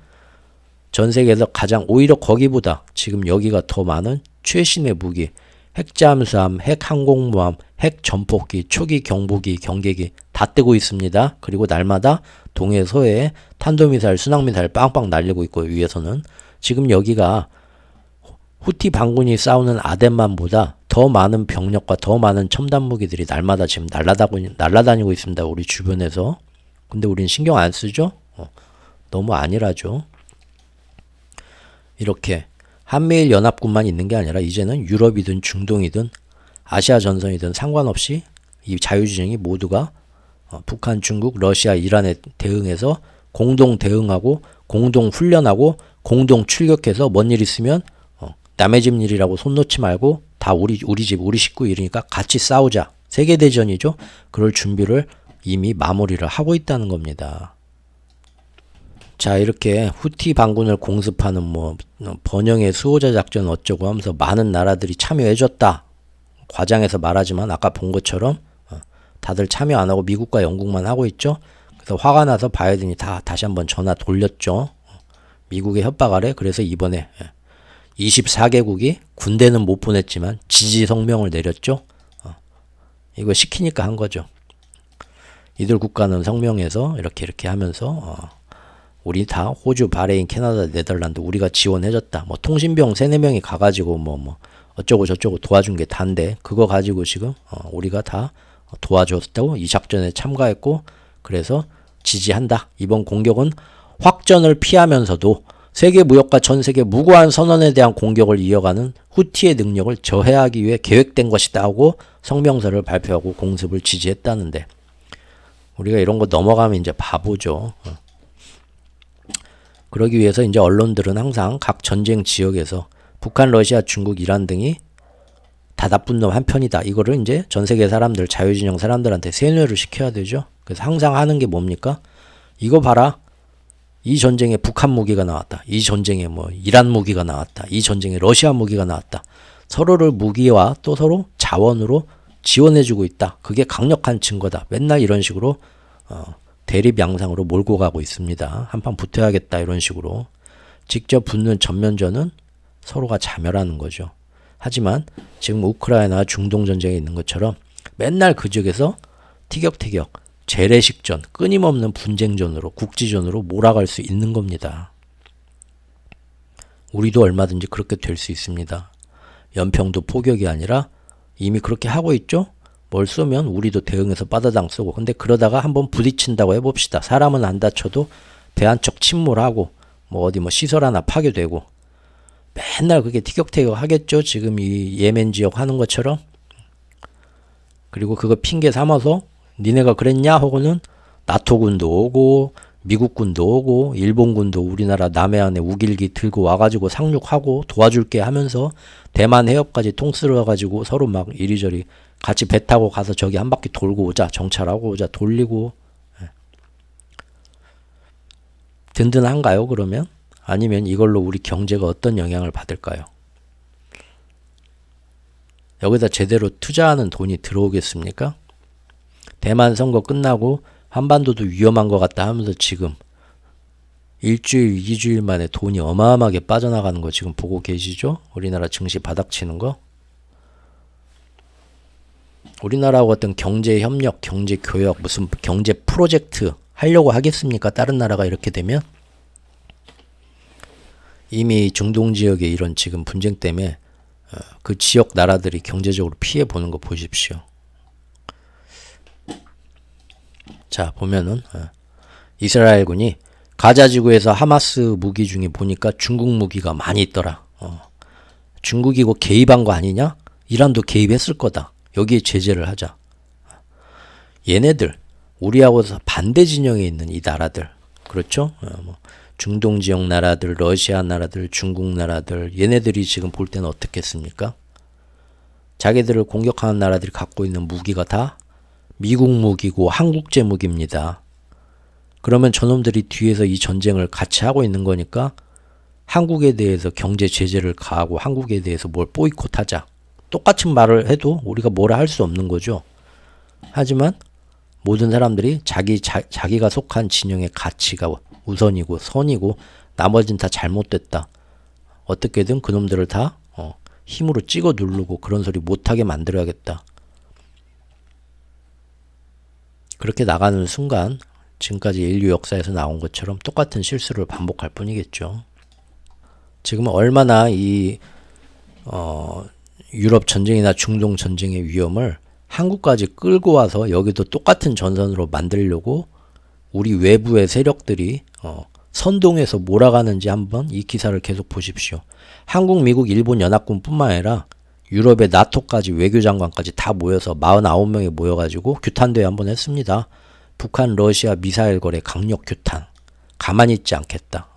전 세계에서 가장 오히려 거기보다 지금 여기가 더 많은 최신의 무기, 핵잠수함, 핵항공모함, 핵전폭기, 초기 경보기, 경계기 다 뜨고 있습니다. 그리고 날마다 동해 서해에 탄도미사일, 순항미사일 빵빵 날리고 있고 위에서는 지금 여기가 후티 반군이 싸우는 아덴만보다 더 많은 병력과 더 많은 첨단 무기들이 날마다 지금 날아다니고 있습니다. 우리 주변에서. 근데 우린 신경 안 쓰죠? 너무 안일하죠. 이렇게 한미일 연합군만 있는 게 아니라 이제는 유럽이든 중동이든 아시아 전선이든 상관없이 이 자유진영이 모두가 북한, 중국, 러시아, 이란에 대응해서 공동 대응하고 공동 훈련하고 공동 출격해서 뭔 일 있으면 남의 집 일이라고 손 놓지 말고 다 우리 집 우리 식구 일이니까 같이 싸우자. 세계대전이죠. 그럴 준비를 이미 마무리를 하고 있다는 겁니다. 자, 이렇게 후티 반군을 공습하는 번영의 수호자 작전 어쩌고 하면서 많은 나라들이 참여해줬다. 과장해서 말하지만 아까 본 것처럼 다들 참여 안 하고 미국과 영국만 하고 있죠. 그래서 화가 나서 바이든이 다시 한번 전화 돌렸죠. 미국의 협박 아래. 그래서 이번에 24개국이 군대는 못 보냈지만 지지 성명을 내렸죠. 이거 시키니까 한 거죠. 이들 국가는 성명해서 이렇게 하면서 우리 다 호주, 바레인, 캐나다, 네덜란드 우리가 지원해줬다. 통신병 3-4명이 가가지고 어쩌고 저쩌고 도와준 게 단데 그거 가지고 지금 우리가 다 도와줬다고 이 작전에 참가했고 그래서 지지한다. 이번 공격은 확전을 피하면서도 세계 무역과 전 세계 무고한 선언에 대한 공격을 이어가는 후티의 능력을 저해하기 위해 계획된 것이다 하고 성명서를 발표하고 공습을 지지했다는데 우리가 이런 거 넘어가면 이제 바보죠. 그러기 위해서 이제 언론들은 항상 각 전쟁 지역에서 북한, 러시아, 중국, 이란 등이 다 나쁜 놈 한 편이다. 이거를 이제 전 세계 사람들, 자유진영 사람들한테 세뇌를 시켜야 되죠. 그래서 항상 하는 게 뭡니까? 이거 봐라. 이 전쟁에 북한 무기가 나왔다. 이 전쟁에 이란 무기가 나왔다. 이 전쟁에 러시아 무기가 나왔다. 서로를 무기와 또 서로 자원으로 지원해주고 있다. 그게 강력한 증거다. 맨날 이런 식으로 대립 양상으로 몰고 가고 있습니다. 한판 붙어야겠다 이런 식으로. 직접 붙는 전면전은 서로가 자멸하는 거죠. 하지만 지금 우크라이나 중동 전쟁에 있는 것처럼 맨날 그 지역에서 티격태격 재래식전, 끊임없는 분쟁전으로 국지전으로 몰아갈 수 있는 겁니다. 우리도 얼마든지 그렇게 될 수 있습니다. 연평도 포격이 아니라 이미 그렇게 하고 있죠. 뭘 쏘면 우리도 대응해서 빠다당 쏘고 근데 그러다가 한번 부딪힌다고 해봅시다. 사람은 안 다쳐도 배 한 척 침몰하고 어디 시설 하나 파괴되고 맨날 그게 티격태격 하겠죠. 지금 이 예멘 지역 하는 것처럼. 그리고 그거 핑계 삼아서 니네가 그랬냐 하고는 나토군도 오고 미국군도 오고 일본군도 우리나라 남해안에 우길기 들고 와가지고 상륙하고 도와줄게 하면서 대만 해협까지 통쓸어가지고 서로 막 이리저리 같이 배 타고 가서 저기 한 바퀴 돌고 오자. 정찰하고 오자. 돌리고. 든든한가요 그러면? 아니면 이걸로 우리 경제가 어떤 영향을 받을까요? 여기다 제대로 투자하는 돈이 들어오겠습니까? 대만 선거 끝나고 한반도도 위험한 것 같다 하면서 지금 일주일, 2주일 만에 돈이 어마어마하게 빠져나가는 거 지금 보고 계시죠? 우리나라 증시 바닥치는 거. 우리나라하고 어떤 경제 협력, 경제 교역, 무슨 경제 프로젝트 하려고 하겠습니까? 다른 나라가 이렇게 되면 이미 중동 지역의 이런 지금 분쟁 때문에 그 지역 나라들이 경제적으로 피해 보는 거 보십시오. 자, 보면은 이스라엘군이 가자 지구에서 하마스 무기 중에 보니까 중국 무기가 많이 있더라. 중국이 이거 개입한 거 아니냐? 이란도 개입했을 거다. 여기에 제재를 하자. 얘네들 우리하고 반대 진영에 있는 이 나라들, 그렇죠? 중동 지역 나라들, 러시아 나라들, 중국 나라들, 얘네들이 지금 볼 때는 어떻겠습니까? 자기들을 공격하는 나라들이 갖고 있는 무기가 다 미국 무기고 한국제 무기입니다. 그러면 저놈들이 뒤에서 이 전쟁을 같이 하고 있는 거니까 한국에 대해서 경제 제재를 가하고 한국에 대해서 뭘 보이콧하자. 똑같은 말을 해도 우리가 뭐라 할 수 없는 거죠. 하지만 모든 사람들이 자기가 속한 진영의 가치가 우선이고 선이고 나머지는 다 잘못됐다. 어떻게든 그놈들을 다 힘으로 찍어 누르고 그런 소리 못하게 만들어야겠다. 그렇게 나가는 순간 지금까지 인류 역사에서 나온 것처럼 똑같은 실수를 반복할 뿐이겠죠. 지금 얼마나 이 유럽 전쟁이나 중동 전쟁의 위험을 한국까지 끌고 와서 여기도 똑같은 전선으로 만들려고 우리 외부의 세력들이 선동해서 몰아가는지 한번 이 기사를 계속 보십시오. 한국, 미국, 일본 연합군뿐만 아니라 유럽의 나토까지 외교장관까지 다 모여서 49명이 모여가지고 규탄대회 한번 했습니다. 북한, 러시아 미사일 거래 강력 규탄. 가만히 있지 않겠다.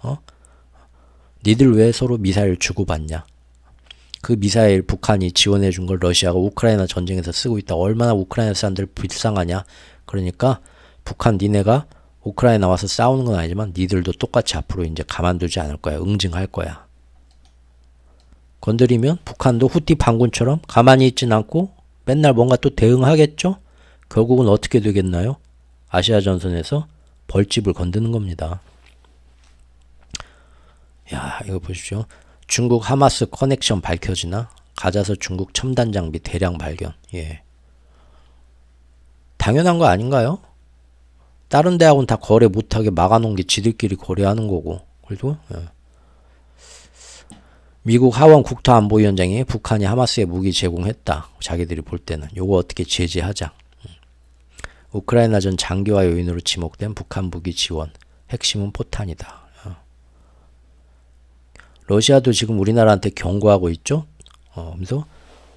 니들 왜 서로 미사일 주고받냐? 그 미사일 북한이 지원해 준 걸 러시아가 우크라이나 전쟁에서 쓰고 있다. 얼마나 우크라이나 사람들 불쌍하냐. 그러니까 북한 니네가 우크라이나 와서 싸우는 건 아니지만 니들도 똑같이 앞으로 이제 가만두지 않을 거야. 응징할 거야. 건드리면 북한도 후티 반군처럼 가만히 있진 않고 맨날 뭔가 또 대응하겠죠? 결국은 어떻게 되겠나요? 아시아 전선에서 벌집을 건드는 겁니다. 야, 이거 보십시오. 중국 하마스 커넥션 밝혀지나? 가자서 중국 첨단 장비 대량 발견. 예. 당연한 거 아닌가요? 다른 대학은 다 거래 못하게 막아놓은 게 지들끼리 거래하는 거고. 그래도 미국 하원 국토안보위원장이 북한이 하마스에 무기 제공했다. 자기들이 볼 때는. 요거 어떻게 제재하자. 우크라이나전 장기화 요인으로 지목된 북한 무기 지원. 핵심은 포탄이다. 러시아도 지금 우리나라한테 경고하고 있죠. 그래서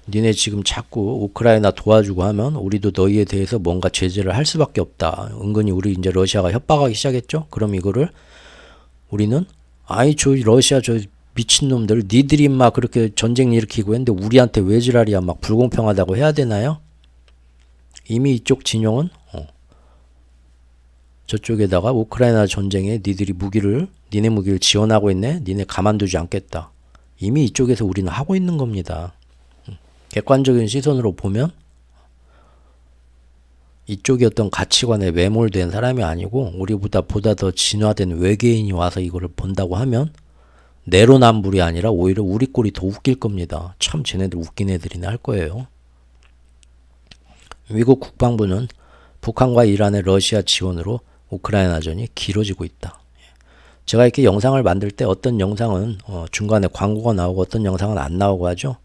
니네 지금 자꾸 우크라이나 도와주고 하면 우리도 너희에 대해서 뭔가 제재를 할 수밖에 없다. 은근히 우리 이제 러시아가 협박하기 시작했죠. 그럼 이거를 우리는 저 러시아 저 미친놈들 니들이 막 그렇게 전쟁 일으키고 했는데 우리한테 왜 지랄이야 막 불공평하다고 해야 되나요? 이미 이쪽 진영은 저쪽에다가 우크라이나 전쟁에 니네 무기를 지원하고 있네? 니네 가만두지 않겠다. 이미 이쪽에서 우리는 하고 있는 겁니다. 객관적인 시선으로 보면 이쪽이 어떤 가치관에 매몰된 사람이 아니고 우리보다 더 진화된 외계인이 와서 이거를 본다고 하면 내로남불이 아니라 오히려 우리 꼴이 더 웃길 겁니다. 참 쟤네들 웃긴 애들이네 할 거예요. 미국 국방부는 북한과 이란의 러시아 지원으로 우크라이나전이 길어지고 있다. 제가 이렇게 영상을 만들 때 어떤 영상은 중간에 광고가 나오고 어떤 영상은 안 나오고 하죠.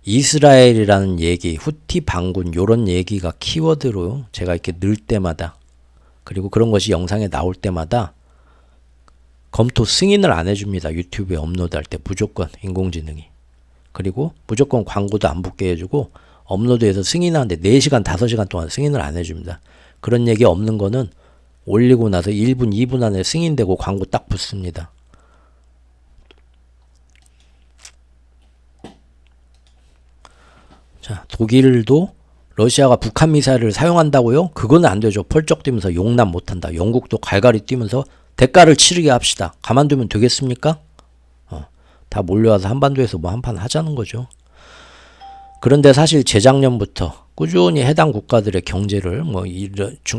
이스라엘이라는 얘기, 후티 반군 요런 얘기가 키워드로 제가 이렇게 넣을 때마다 그리고 그런 것이 영상에 나올 때마다 검토 승인을 안 해줍니다. 유튜브에 업로드할 때 무조건 인공지능이. 그리고 무조건 광고도 안 붙게 해주고 업로드해서 승인하는데 4시간, 5시간 동안 승인을 안 해줍니다. 그런 얘기 없는 거는 올리고 나서 1분, 2분 안에 승인되고 광고 딱 붙습니다. 자, 독일도 러시아가 북한 미사일을 사용한다고요? 그건 안 되죠. 펄쩍 뛰면서 용납 못한다. 영국도 갈갈이 뛰면서 대가를 치르게 합시다. 가만두면 되겠습니까? 다 몰려와서 한반도에서 뭐 한판 하자는 거죠. 그런데 사실 재작년부터 꾸준히 해당 국가들의 경제를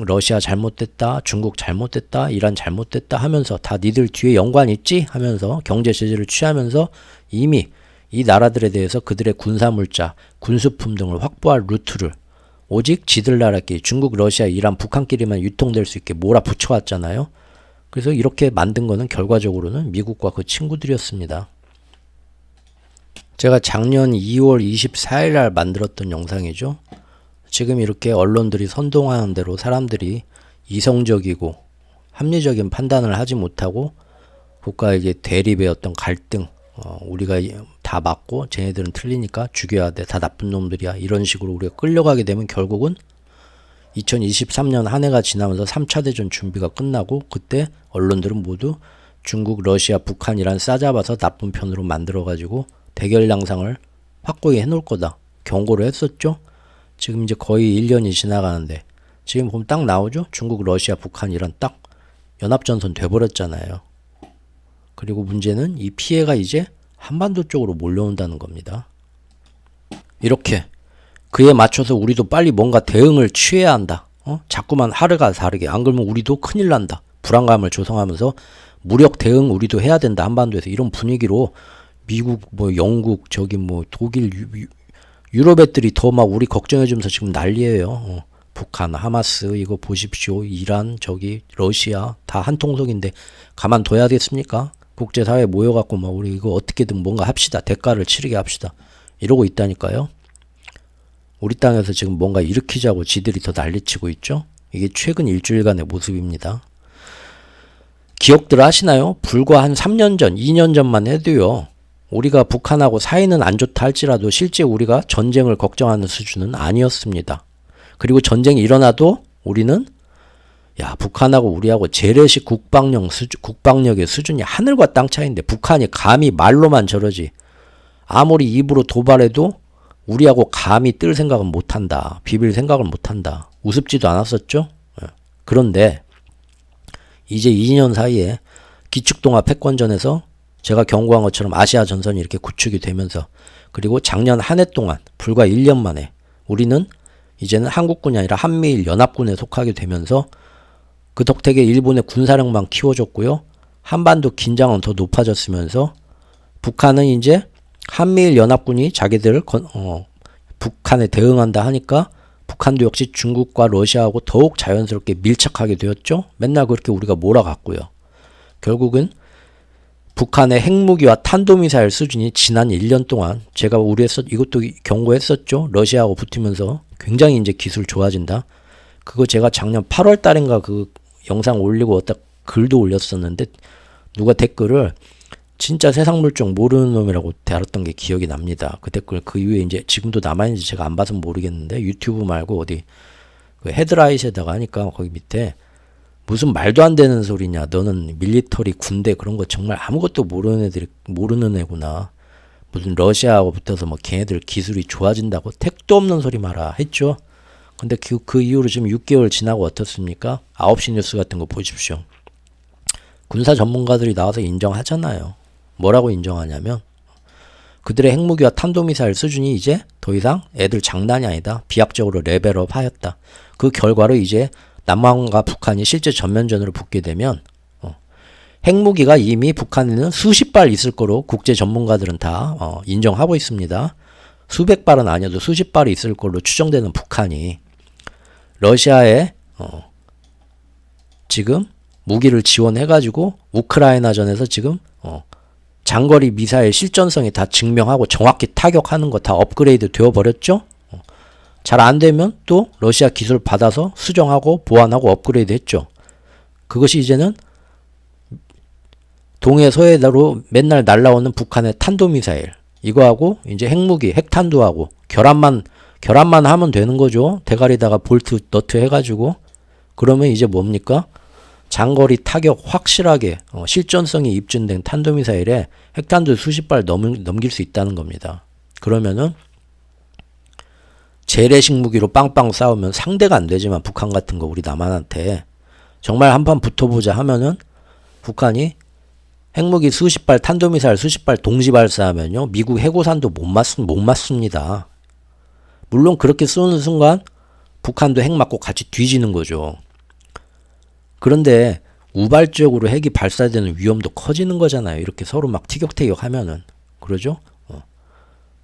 러시아 잘못됐다, 중국 잘못됐다, 이란 잘못됐다 하면서 다 니들 뒤에 연관 있지? 하면서 경제 제재를 취하면서 이미 이 나라들에 대해서 그들의 군사물자, 군수품 등을 확보할 루트를 오직 지들 나라끼리 중국, 러시아, 이란, 북한끼리만 유통될 수 있게 몰아붙여왔잖아요. 그래서 이렇게 만든 거는 결과적으로는 미국과 그 친구들이었습니다. 제가 작년 2월 24일 날 만들었던 영상이죠. 지금 이렇게 언론들이 선동하는 대로 사람들이 이성적이고 합리적인 판단을 하지 못하고 국가에게 대립의 어떤 갈등, 우리가 다 맞고 쟤네들은 틀리니까 죽여야 돼, 다 나쁜 놈들이야, 이런 식으로 우리가 끌려가게 되면 결국은 2023년 한 해가 지나면서 3차 대전 준비가 끝나고 그때 언론들은 모두 중국, 러시아, 북한, 이란 싸잡아서 나쁜 편으로 만들어가지고 대결 양상을 확고히 해놓을 거다 경고를 했었죠. 지금 이제 거의 1년이 지나가는데 지금 보면 딱 나오죠. 중국, 러시아, 북한, 이란 딱 연합전선 돼버렸잖아요. 그리고 문제는 이 피해가 이제 한반도 쪽으로 몰려온다는 겁니다. 이렇게 그에 맞춰서 우리도 빨리 뭔가 대응을 취해야 한다. 자꾸만 하루가 다르게, 안 그러면 우리도 큰일 난다. 불안감을 조성하면서 무력 대응 우리도 해야 된다. 한반도에서 이런 분위기로 미국, 뭐 영국, 저기 뭐 독일, 유럽 애들이 더 막 우리 걱정해주면서 지금 난리예요. 북한, 하마스 이거 보십시오. 이란, 저기 러시아 다 한 통속인데 가만둬야겠습니까? 국제사회에 모여갖고 막 우리 이거 어떻게든 뭔가 합시다. 대가를 치르게 합시다. 이러고 있다니까요. 우리 땅에서 지금 뭔가 일으키자고 지들이 더 난리치고 있죠. 이게 최근 일주일간의 모습입니다. 기억들 하시나요? 불과 한 3년 전, 2년 전만 해도요. 우리가 북한하고 사이는 안 좋다 할지라도 실제 우리가 전쟁을 걱정하는 수준은 아니었습니다. 그리고 전쟁이 일어나도 우리는 야, 북한하고 우리하고 재래식 국방력의 수준이 하늘과 땅 차이인데 북한이 감히 말로만 저러지 아무리 입으로 도발해도 우리하고 감히 뜰 생각은 못한다. 비빌 생각을 못한다. 우습지도 않았었죠. 그런데 이제 2년 사이에 기축동화 패권전에서 제가 경고한 것처럼 아시아 전선이 이렇게 구축이 되면서 그리고 작년 한 해 동안 불과 1년 만에 우리는 이제는 한국군이 아니라 한미일 연합군에 속하게 되면서 그 덕택에 일본의 군사력만 키워줬고요. 한반도 긴장은 더 높아졌으면서 북한은 이제 한미일 연합군이 자기들 북한에 대응한다 하니까 북한도 역시 중국과 러시아하고 더욱 자연스럽게 밀착하게 되었죠. 맨날 그렇게 우리가 몰아갔고요. 결국은 북한의 핵무기와 탄도미사일 수준이 지난 1년 동안 제가 이것도 경고했었죠. 러시아하고 붙으면서 굉장히 이제 기술 좋아진다. 그거 제가 작년 8월 달인가 그 영상 올리고 어디다 글도 올렸었는데 누가 댓글을 진짜 세상 물정 모르는 놈이라고 달았던 게 기억이 납니다. 그 댓글 그 이후에 이제 지금도 남아있는지 제가 안 봐서 모르겠는데 유튜브 말고 어디 그 헤드라이트에다가 하니까 거기 밑에 무슨 말도 안 되는 소리냐. 너는 밀리터리 군대 그런 거 정말 아무것도 모르는 애구나. 무슨 러시아하고 붙어서 뭐 걔네들 기술이 좋아진다고 택도 없는 소리 마라 했죠. 근데 그 이후로 지금 6개월 지나고 어떻습니까? 9시 뉴스 같은 거 보십시오. 군사 전문가들이 나와서 인정하잖아요. 뭐라고 인정하냐면 그들의 핵무기와 탄도미사일 수준이 이제 더 이상 애들 장난이 아니다. 비약적으로 레벨업 하였다. 그 결과로 이제 남한과 북한이 실제 전면전으로 붙게 되면 핵무기가 이미 북한에는 수십 발 있을 거로 국제 전문가들은 다 인정하고 있습니다. 수백 발은 아니어도 수십 발이 있을 걸로 추정되는 북한이 러시아에 지금 무기를 지원해가지고 우크라이나전에서 지금 장거리 미사일 실전성이 다 증명하고 정확히 타격하는 거 다 업그레이드 되어버렸죠. 잘 안되면 또 러시아 기술 받아서 수정하고 보완하고 업그레이드 했죠. 그것이 이제는 동해 서해로 맨날 날라오는 북한의 탄도미사일 이거하고 이제 핵무기 핵탄두하고 결합만 하면 되는 거죠. 대가리다가 볼트 너트 해가지고 그러면 이제 뭡니까? 장거리 타격 확실하게 실전성이 입증된 탄도미사일에 핵탄두 수십 발 넘길 수 있다는 겁니다. 그러면은 재래식 무기로 빵빵 싸우면 상대가 안 되지만 북한 같은 거 우리 남한한테 정말 한판 붙어보자 하면은 북한이 핵무기 수십 발 탄도미사일 수십 발 동시 발사하면요 미국 해고산도 못 맞습니다. 물론 그렇게 쏘는 순간 북한도 핵 맞고 같이 뒤지는 거죠. 그런데 우발적으로 핵이 발사되는 위험도 커지는 거잖아요. 이렇게 서로 막 티격태격 하면은. 그러죠?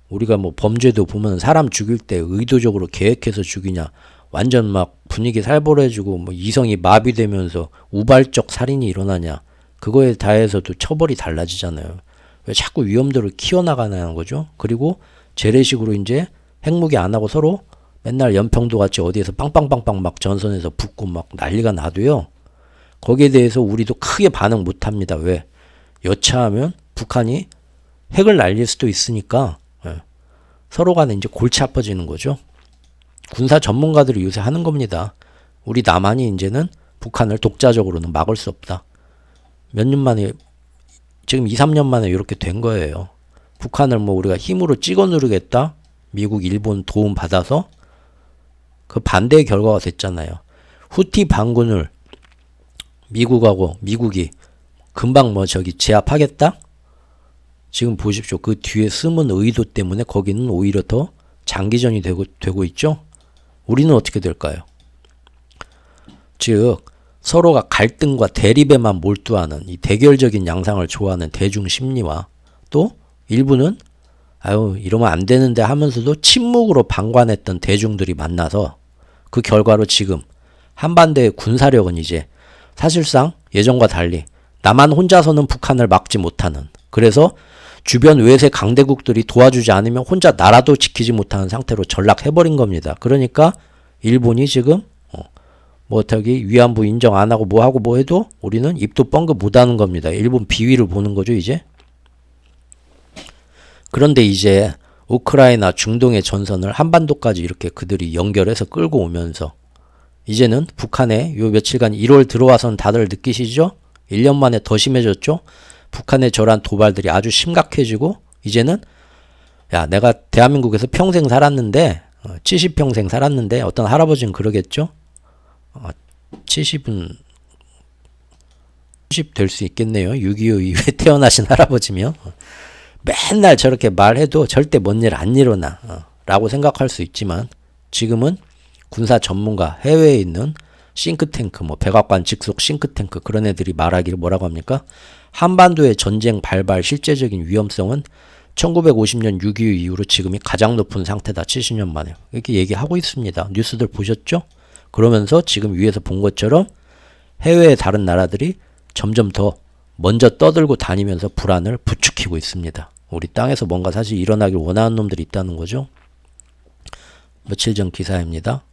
우리가 뭐 범죄도 보면 사람 죽일 때 의도적으로 계획해서 죽이냐, 완전 막 분위기 살벌해지고 뭐 이성이 마비되면서 우발적 살인이 일어나냐, 그거에 대해서도 처벌이 달라지잖아요. 왜 자꾸 위험도를 키워나가는 거죠? 그리고 재래식으로 이제 핵무기 안 하고 서로 맨날 연평도 같이 어디에서 빵빵빵빵 막 전선에서 붙고 막 난리가 나도요. 거기에 대해서 우리도 크게 반응 못 합니다. 왜? 여차하면 북한이 핵을 날릴 수도 있으니까 서로 간에 이제 골치 아파지는 거죠. 군사 전문가들이 요새 하는 겁니다. 우리 남한이 이제는 북한을 독자적으로는 막을 수 없다. 몇 년 만에, 지금 2, 3년 만에 이렇게 된 거예요. 북한을 뭐 우리가 힘으로 찍어 누르겠다? 미국, 일본 도움 받아서 그 반대의 결과가 됐잖아요. 후티 반군을 미국이 금방 뭐 저기 제압하겠다? 지금 보십시오. 그 뒤에 숨은 의도 때문에 거기는 오히려 더 장기전이 되고 있죠. 우리는 어떻게 될까요? 즉 서로가 갈등과 대립에만 몰두하는 이 대결적인 양상을 좋아하는 대중 심리와 또 일부는 아유 이러면 안 되는데 하면서도 침묵으로 방관했던 대중들이 만나서 그 결과로 지금 한반도의 군사력은 이제 사실상 예전과 달리 남한 혼자서는 북한을 막지 못하는, 그래서 주변 외세 강대국들이 도와주지 않으면 혼자 나라도 지키지 못하는 상태로 전락해버린 겁니다. 그러니까 일본이 지금 뭐 저기 위안부 인정 안 하고 뭐 하고 뭐 해도 우리는 입도 뻥긋 못 하는 겁니다. 일본 비위를 보는 거죠 이제. 그런데 이제 우크라이나 중동의 전선을 한반도까지 이렇게 그들이 연결해서 끌고 오면서 이제는 북한에 요 며칠간 1월 들어와서는 다들 느끼시죠? 1년 만에 더 심해졌죠? 북한의 저러한 도발들이 아주 심각해지고 이제는 야 내가 대한민국에서 평생 살았는데 70평생 살았는데 어떤 할아버지는 그러겠죠? 70은 70 될 수 있겠네요. 6.25 이후에 태어나신 할아버지면 맨날 저렇게 말해도 절대 뭔 일 안 일어나 라고 생각할 수 있지만 지금은 군사 전문가 해외에 있는 싱크탱크 뭐 백악관 직속 싱크탱크 그런 애들이 말하기를 뭐라고 합니까? 한반도의 전쟁 발발 실제적인 위험성은 1950년 6.25 이후로 지금이 가장 높은 상태다. 70년 만에. 이렇게 얘기하고 있습니다. 뉴스들 보셨죠? 그러면서 지금 위에서 본 것처럼 해외의 다른 나라들이 점점 더 먼저 떠들고 다니면서 불안을 부추기고 있습니다. 우리 땅에서 뭔가 사실 일어나길 원하는 놈들이 있다는 거죠. 며칠 전 기사입니다.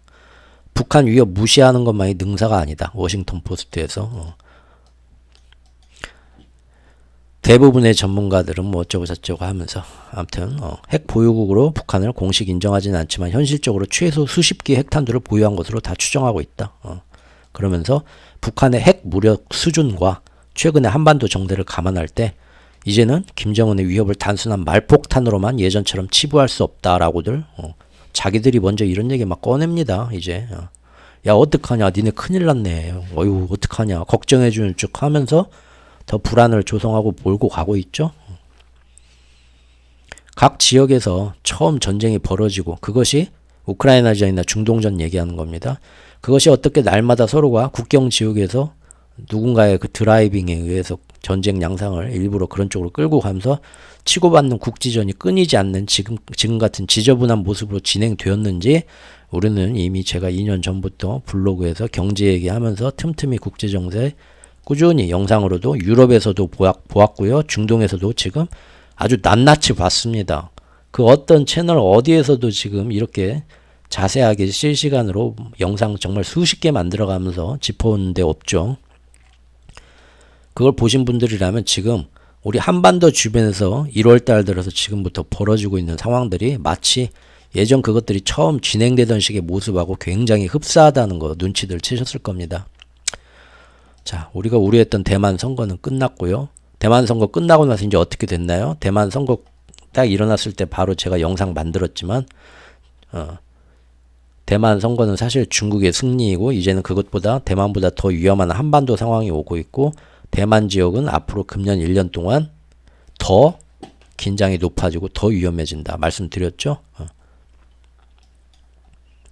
북한 위협 무시하는 것만이 능사가 아니다. 워싱턴 포스트에서. 대부분의 전문가들은 뭐 어쩌고 저쩌고 하면서 아무튼 핵 보유국으로 북한을 공식 인정하지는 않지만 현실적으로 최소 수십 개의 핵탄두를 보유한 것으로 다 추정하고 있다. 그러면서 북한의 핵 무력 수준과 최근의 한반도 정세를 감안할 때 이제는 김정은의 위협을 단순한 말폭탄으로만 예전처럼 치부할 수 없다라고들 자기들이 먼저 이런 얘기 막 꺼냅니다. 이제 야 어떡하냐 니네 큰일 났네. 어휴 어떡하냐 걱정해주는 쭉 하면서 더 불안을 조성하고 몰고 가고 있죠. 각 지역에서 처음 전쟁이 벌어지고 그것이 우크라이나전이나 중동전 얘기하는 겁니다. 그것이 어떻게 날마다 서로가 국경 지역에서 누군가의 그 드라이빙에 의해서 전쟁 양상을 일부러 그런 쪽으로 끌고 가면서 치고받는 국지전이 끊이지 않는 지금 같은 지저분한 모습으로 진행되었는지 우리는 이미 제가 2년 전부터 블로그에서 경제 얘기하면서 틈틈이 국제정세 꾸준히 영상으로도 유럽에서도 보았고요. 중동에서도 지금 아주 낱낱이 봤습니다. 그 어떤 채널 어디에서도 지금 이렇게 자세하게 실시간으로 영상 정말 수십 개 만들어가면서 짚어온 데 없죠. 그걸 보신 분들이라면 지금 우리 한반도 주변에서 1월달 들어서 지금부터 벌어지고 있는 상황들이 마치 예전 그것들이 처음 진행되던 식의 모습하고 굉장히 흡사하다는 거 눈치들 채셨을 겁니다. 자, 우리가 우려했던 대만 선거는 끝났고요. 대만 선거 끝나고 나서 이제 어떻게 됐나요? 대만 선거 딱 일어났을 때 바로 제가 영상 만들었지만 대만 선거는 사실 중국의 승리이고 이제는 그것보다 대만보다 더 위험한 한반도 상황이 오고 있고 대만 지역은 앞으로 금년 1년 동안 더 긴장이 높아지고 더 위험해진다. 말씀드렸죠?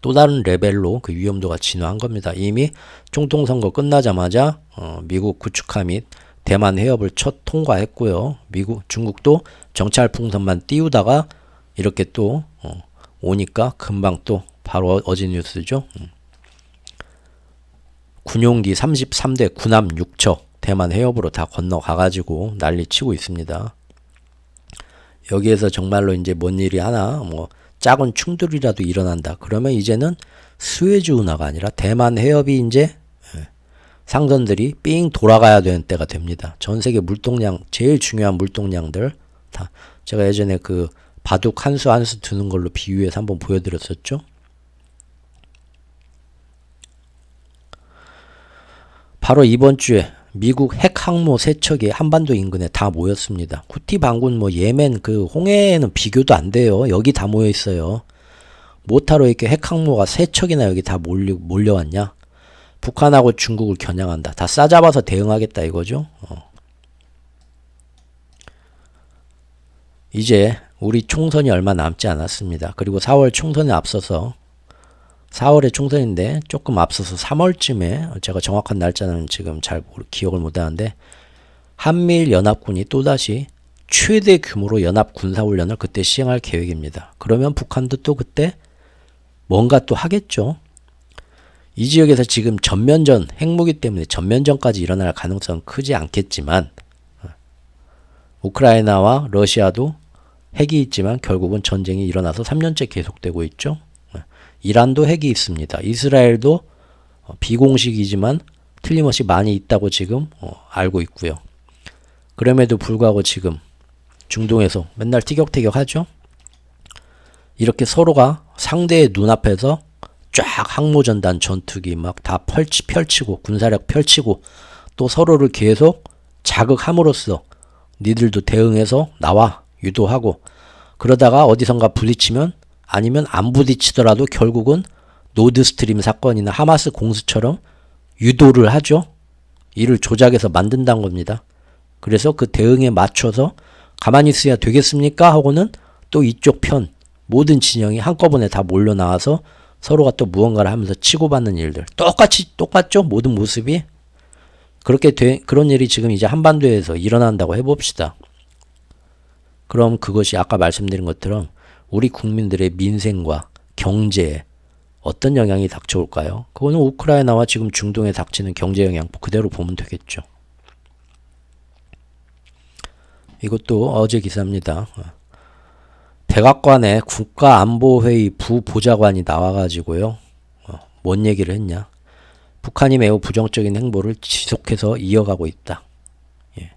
또 다른 레벨로 그 위험도가 진화한 겁니다. 이미 총통선거 끝나자마자 미국 구축함 및 대만 해협을 첫 통과했고요. 중국도 정찰 풍선만 띄우다가 이렇게 또 오니까 금방 또 바로 어제 뉴스죠. 군용기 33대 군함 6척 대만 해협으로 다 건너가가지고 난리 치고 있습니다. 여기에서 정말로 이제 뭔 일이 하나 뭐 작은 충돌이라도 일어난다. 그러면 이제는 스웨즈 운하가 아니라 대만 해협이 이제 상선들이 삥 돌아가야 되는 때가 됩니다. 전 세계 물동량 제일 중요한 물동량들 다 제가 예전에 그 바둑 한 수 한 수 두는 걸로 비유해서 한번 보여드렸었죠. 바로 이번 주에 미국 핵 항모 세 척이 한반도 인근에 다 모였습니다. 후티 반군 뭐 예멘 그 홍해에는 비교도 안 돼요. 여기 다 모여 있어요. 못하러 이렇게 핵 항모가 세 척이나 여기 다 몰려왔냐? 북한하고 중국을 겨냥한다. 다 싸잡아서 대응하겠다 이거죠. 이제 우리 총선이 얼마 남지 않았습니다. 그리고 4월 총선에 앞서서 4월에 총선인데 조금 앞서서 3월쯤에 제가 정확한 날짜는 지금 잘 기억을 못하는데 한미일 연합군이 또다시 최대 규모로 연합 군사훈련을 그때 시행할 계획입니다. 그러면 북한도 또 그때 뭔가 또 하겠죠. 이 지역에서 지금 전면전 핵무기 때문에 전면전까지 일어날 가능성은 크지 않겠지만 우크라이나와 러시아도 핵이 있지만 결국은 전쟁이 일어나서 3년째 계속되고 있죠. 이란도 핵이 있습니다. 이스라엘도 비공식이지만 틀림없이 많이 있다고 지금 알고 있고요. 그럼에도 불구하고 지금 중동에서 맨날 티격태격하죠. 이렇게 서로가 상대의 눈앞에서 쫙 항모전단 전투기 막 다 펼치고 군사력 펼치고 또 서로를 계속 자극함으로써 니들도 대응해서 나와 유도하고 그러다가 어디선가 부딪히면 아니면 안 부딪히더라도 결국은 노드스트림 사건이나 하마스 공수처럼 유도를 하죠. 이를 조작해서 만든다는 겁니다. 그래서 그 대응에 맞춰서 가만히 있어야 되겠습니까? 하고는 또 이쪽 편 모든 진영이 한꺼번에 다 몰려 나와서 서로가 또 무언가를 하면서 치고받는 일들 똑같죠? 모든 모습이 그런 일이 지금 이제 한반도에서 일어난다고 해봅시다. 그럼 그것이 아까 말씀드린 것처럼 우리 국민들의 민생과 경제에 어떤 영향이 닥쳐올까요? 그거는 우크라이나와 지금 중동에 닥치는 경제 영향 그대로 보면 되겠죠. 이것도 어제 기사입니다. 백악관에 국가안보회의 부보좌관이 나와가지고요. 뭔 얘기를 했냐. 북한이 매우 부정적인 행보를 지속해서 이어가고 있다. 예.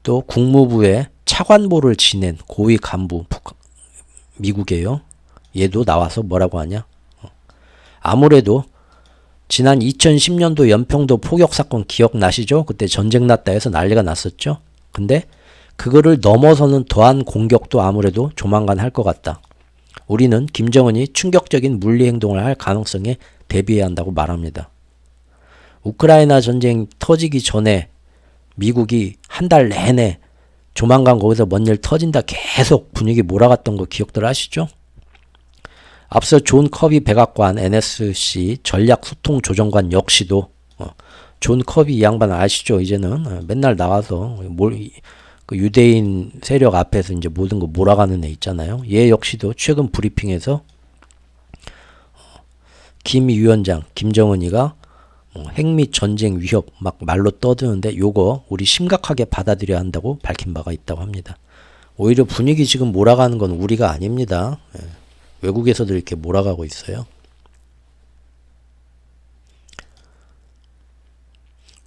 또 국무부에 차관보를 지낸 고위 간부 미국이에요. 얘도 나와서 뭐라고 하냐. 아무래도 지난 2010년도 연평도 포격사건 기억나시죠? 그때 전쟁 났다 해서 난리가 났었죠. 근데 그거를 넘어서는 더한 공격도 아무래도 조만간 할 것 같다. 우리는 김정은이 충격적인 물리행동을 할 가능성에 대비해야 한다고 말합니다. 우크라이나 전쟁 터지기 전에 미국이 한 달 내내 조만간 거기서 뭔 일 터진다 계속 분위기 몰아갔던 거 기억들 하시죠? 앞서 존 커비 백악관 NSC 전략소통조정관 역시도 존 커비 이 양반 아시죠? 이제는 맨날 나와서 그 유대인 세력 앞에서 이제 모든 거 몰아가는 애 있잖아요. 얘 역시도 최근 브리핑에서 김 위원장 김정은이가 핵 및 전쟁 위협 막 말로 떠드는데 요거 우리 심각하게 받아들여야 한다고 밝힌 바가 있다고 합니다. 오히려 분위기 지금 몰아가는 건 우리가 아닙니다. 외국에서도 이렇게 몰아가고 있어요.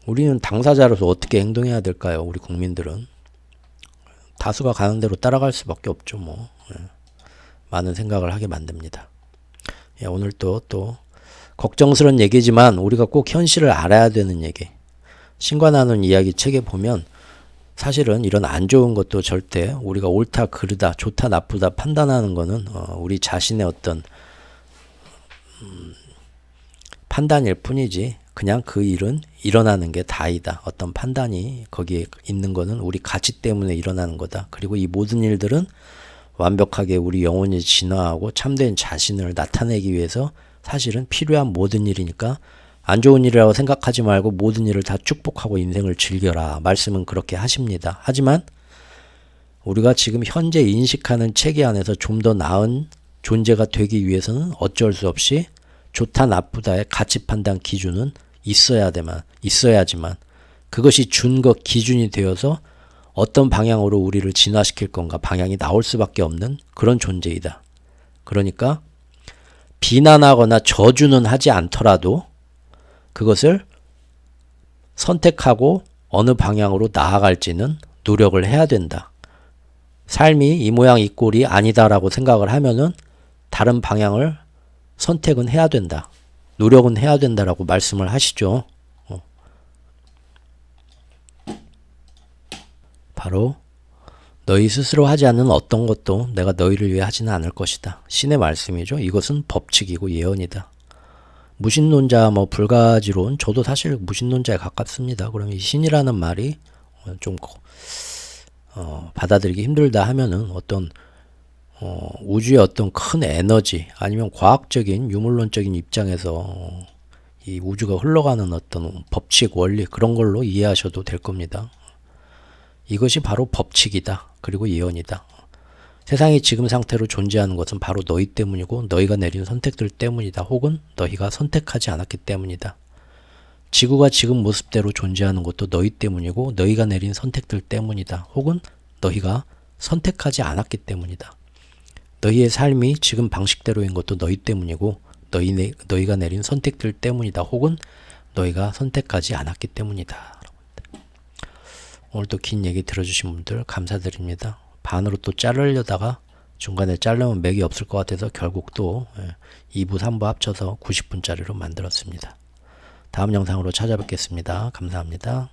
우리는 당사자로서 어떻게 행동해야 될까요? 우리 국민들은 다수가 가는 대로 따라갈 수밖에 없죠. 뭐 많은 생각을 하게 만듭니다. 오늘 또 걱정스러운 얘기지만 우리가 꼭 현실을 알아야 되는 얘기. 신과 나눈 이야기 책에 보면 사실은 이런 안 좋은 것도 절대 우리가 옳다 그르다 좋다 나쁘다 판단하는 거는 우리 자신의 어떤 판단일 뿐이지 그냥 그 일은 일어나는 게 다이다. 어떤 판단이 거기에 있는 거는 우리 가치 때문에 일어나는 거다. 그리고 이 모든 일들은 완벽하게 우리 영혼이 진화하고 참된 자신을 나타내기 위해서 사실은 필요한 모든 일이니까 안 좋은 일이라고 생각하지 말고 모든 일을 다 축복하고 인생을 즐겨라. 말씀은 그렇게 하십니다. 하지만 우리가 지금 현재 인식하는 체계 안에서 좀 더 나은 존재가 되기 위해서는 어쩔 수 없이 좋다 나쁘다의 가치 판단 기준은 있어야지만 그것이 준거 기준이 되어서 어떤 방향으로 우리를 진화시킬 건가 방향이 나올 수밖에 없는 그런 존재이다. 그러니까 비난하거나 저주는 하지 않더라도 그것을 선택하고 어느 방향으로 나아갈지는 노력을 해야 된다. 삶이 이 모양 이 꼴이 아니다라고 생각을 하면은 다른 방향을 선택은 해야 된다. 노력은 해야 된다라고 말씀을 하시죠. 바로 너희 스스로 하지 않는 어떤 것도 내가 너희를 위해 하지는 않을 것이다. 신의 말씀이죠. 이것은 법칙이고 예언이다. 무신론자 불가지론 저도 사실 무신론자에 가깝습니다. 그럼 이 신이라는 말이 좀 받아들이기 힘들다 하면은 어떤 우주의 어떤 큰 에너지 아니면 과학적인 유물론적인 입장에서 이 우주가 흘러가는 어떤 법칙 원리 그런 걸로 이해하셔도 될 겁니다. 이것이 바로 법칙이다. 그리고 예언이다. 세상이 지금 상태로 존재하는 것은 바로 너희 때문이고 너희가 내린 선택들 때문이다. 혹은 너희가 선택하지 않았기 때문이다. 지구가 지금 모습대로 존재하는 것도 너희 때문이고 너희가 내린 선택들 때문이다. 혹은 너희가 선택하지 않았기 때문이다. 너희의 삶이 지금 방식대로인 것도 너희 때문이고 너희가 내린 선택들 때문이다. 혹은 너희가 선택하지 않았기 때문이다. 오늘도 긴 얘기 들어주신 분들 감사드립니다. 반으로 또 자르려다가 중간에 자르면 맥이 없을 것 같아서 결국 또 2부 3부 합쳐서 90분짜리로 만들었습니다. 다음 영상으로 찾아뵙겠습니다. 감사합니다.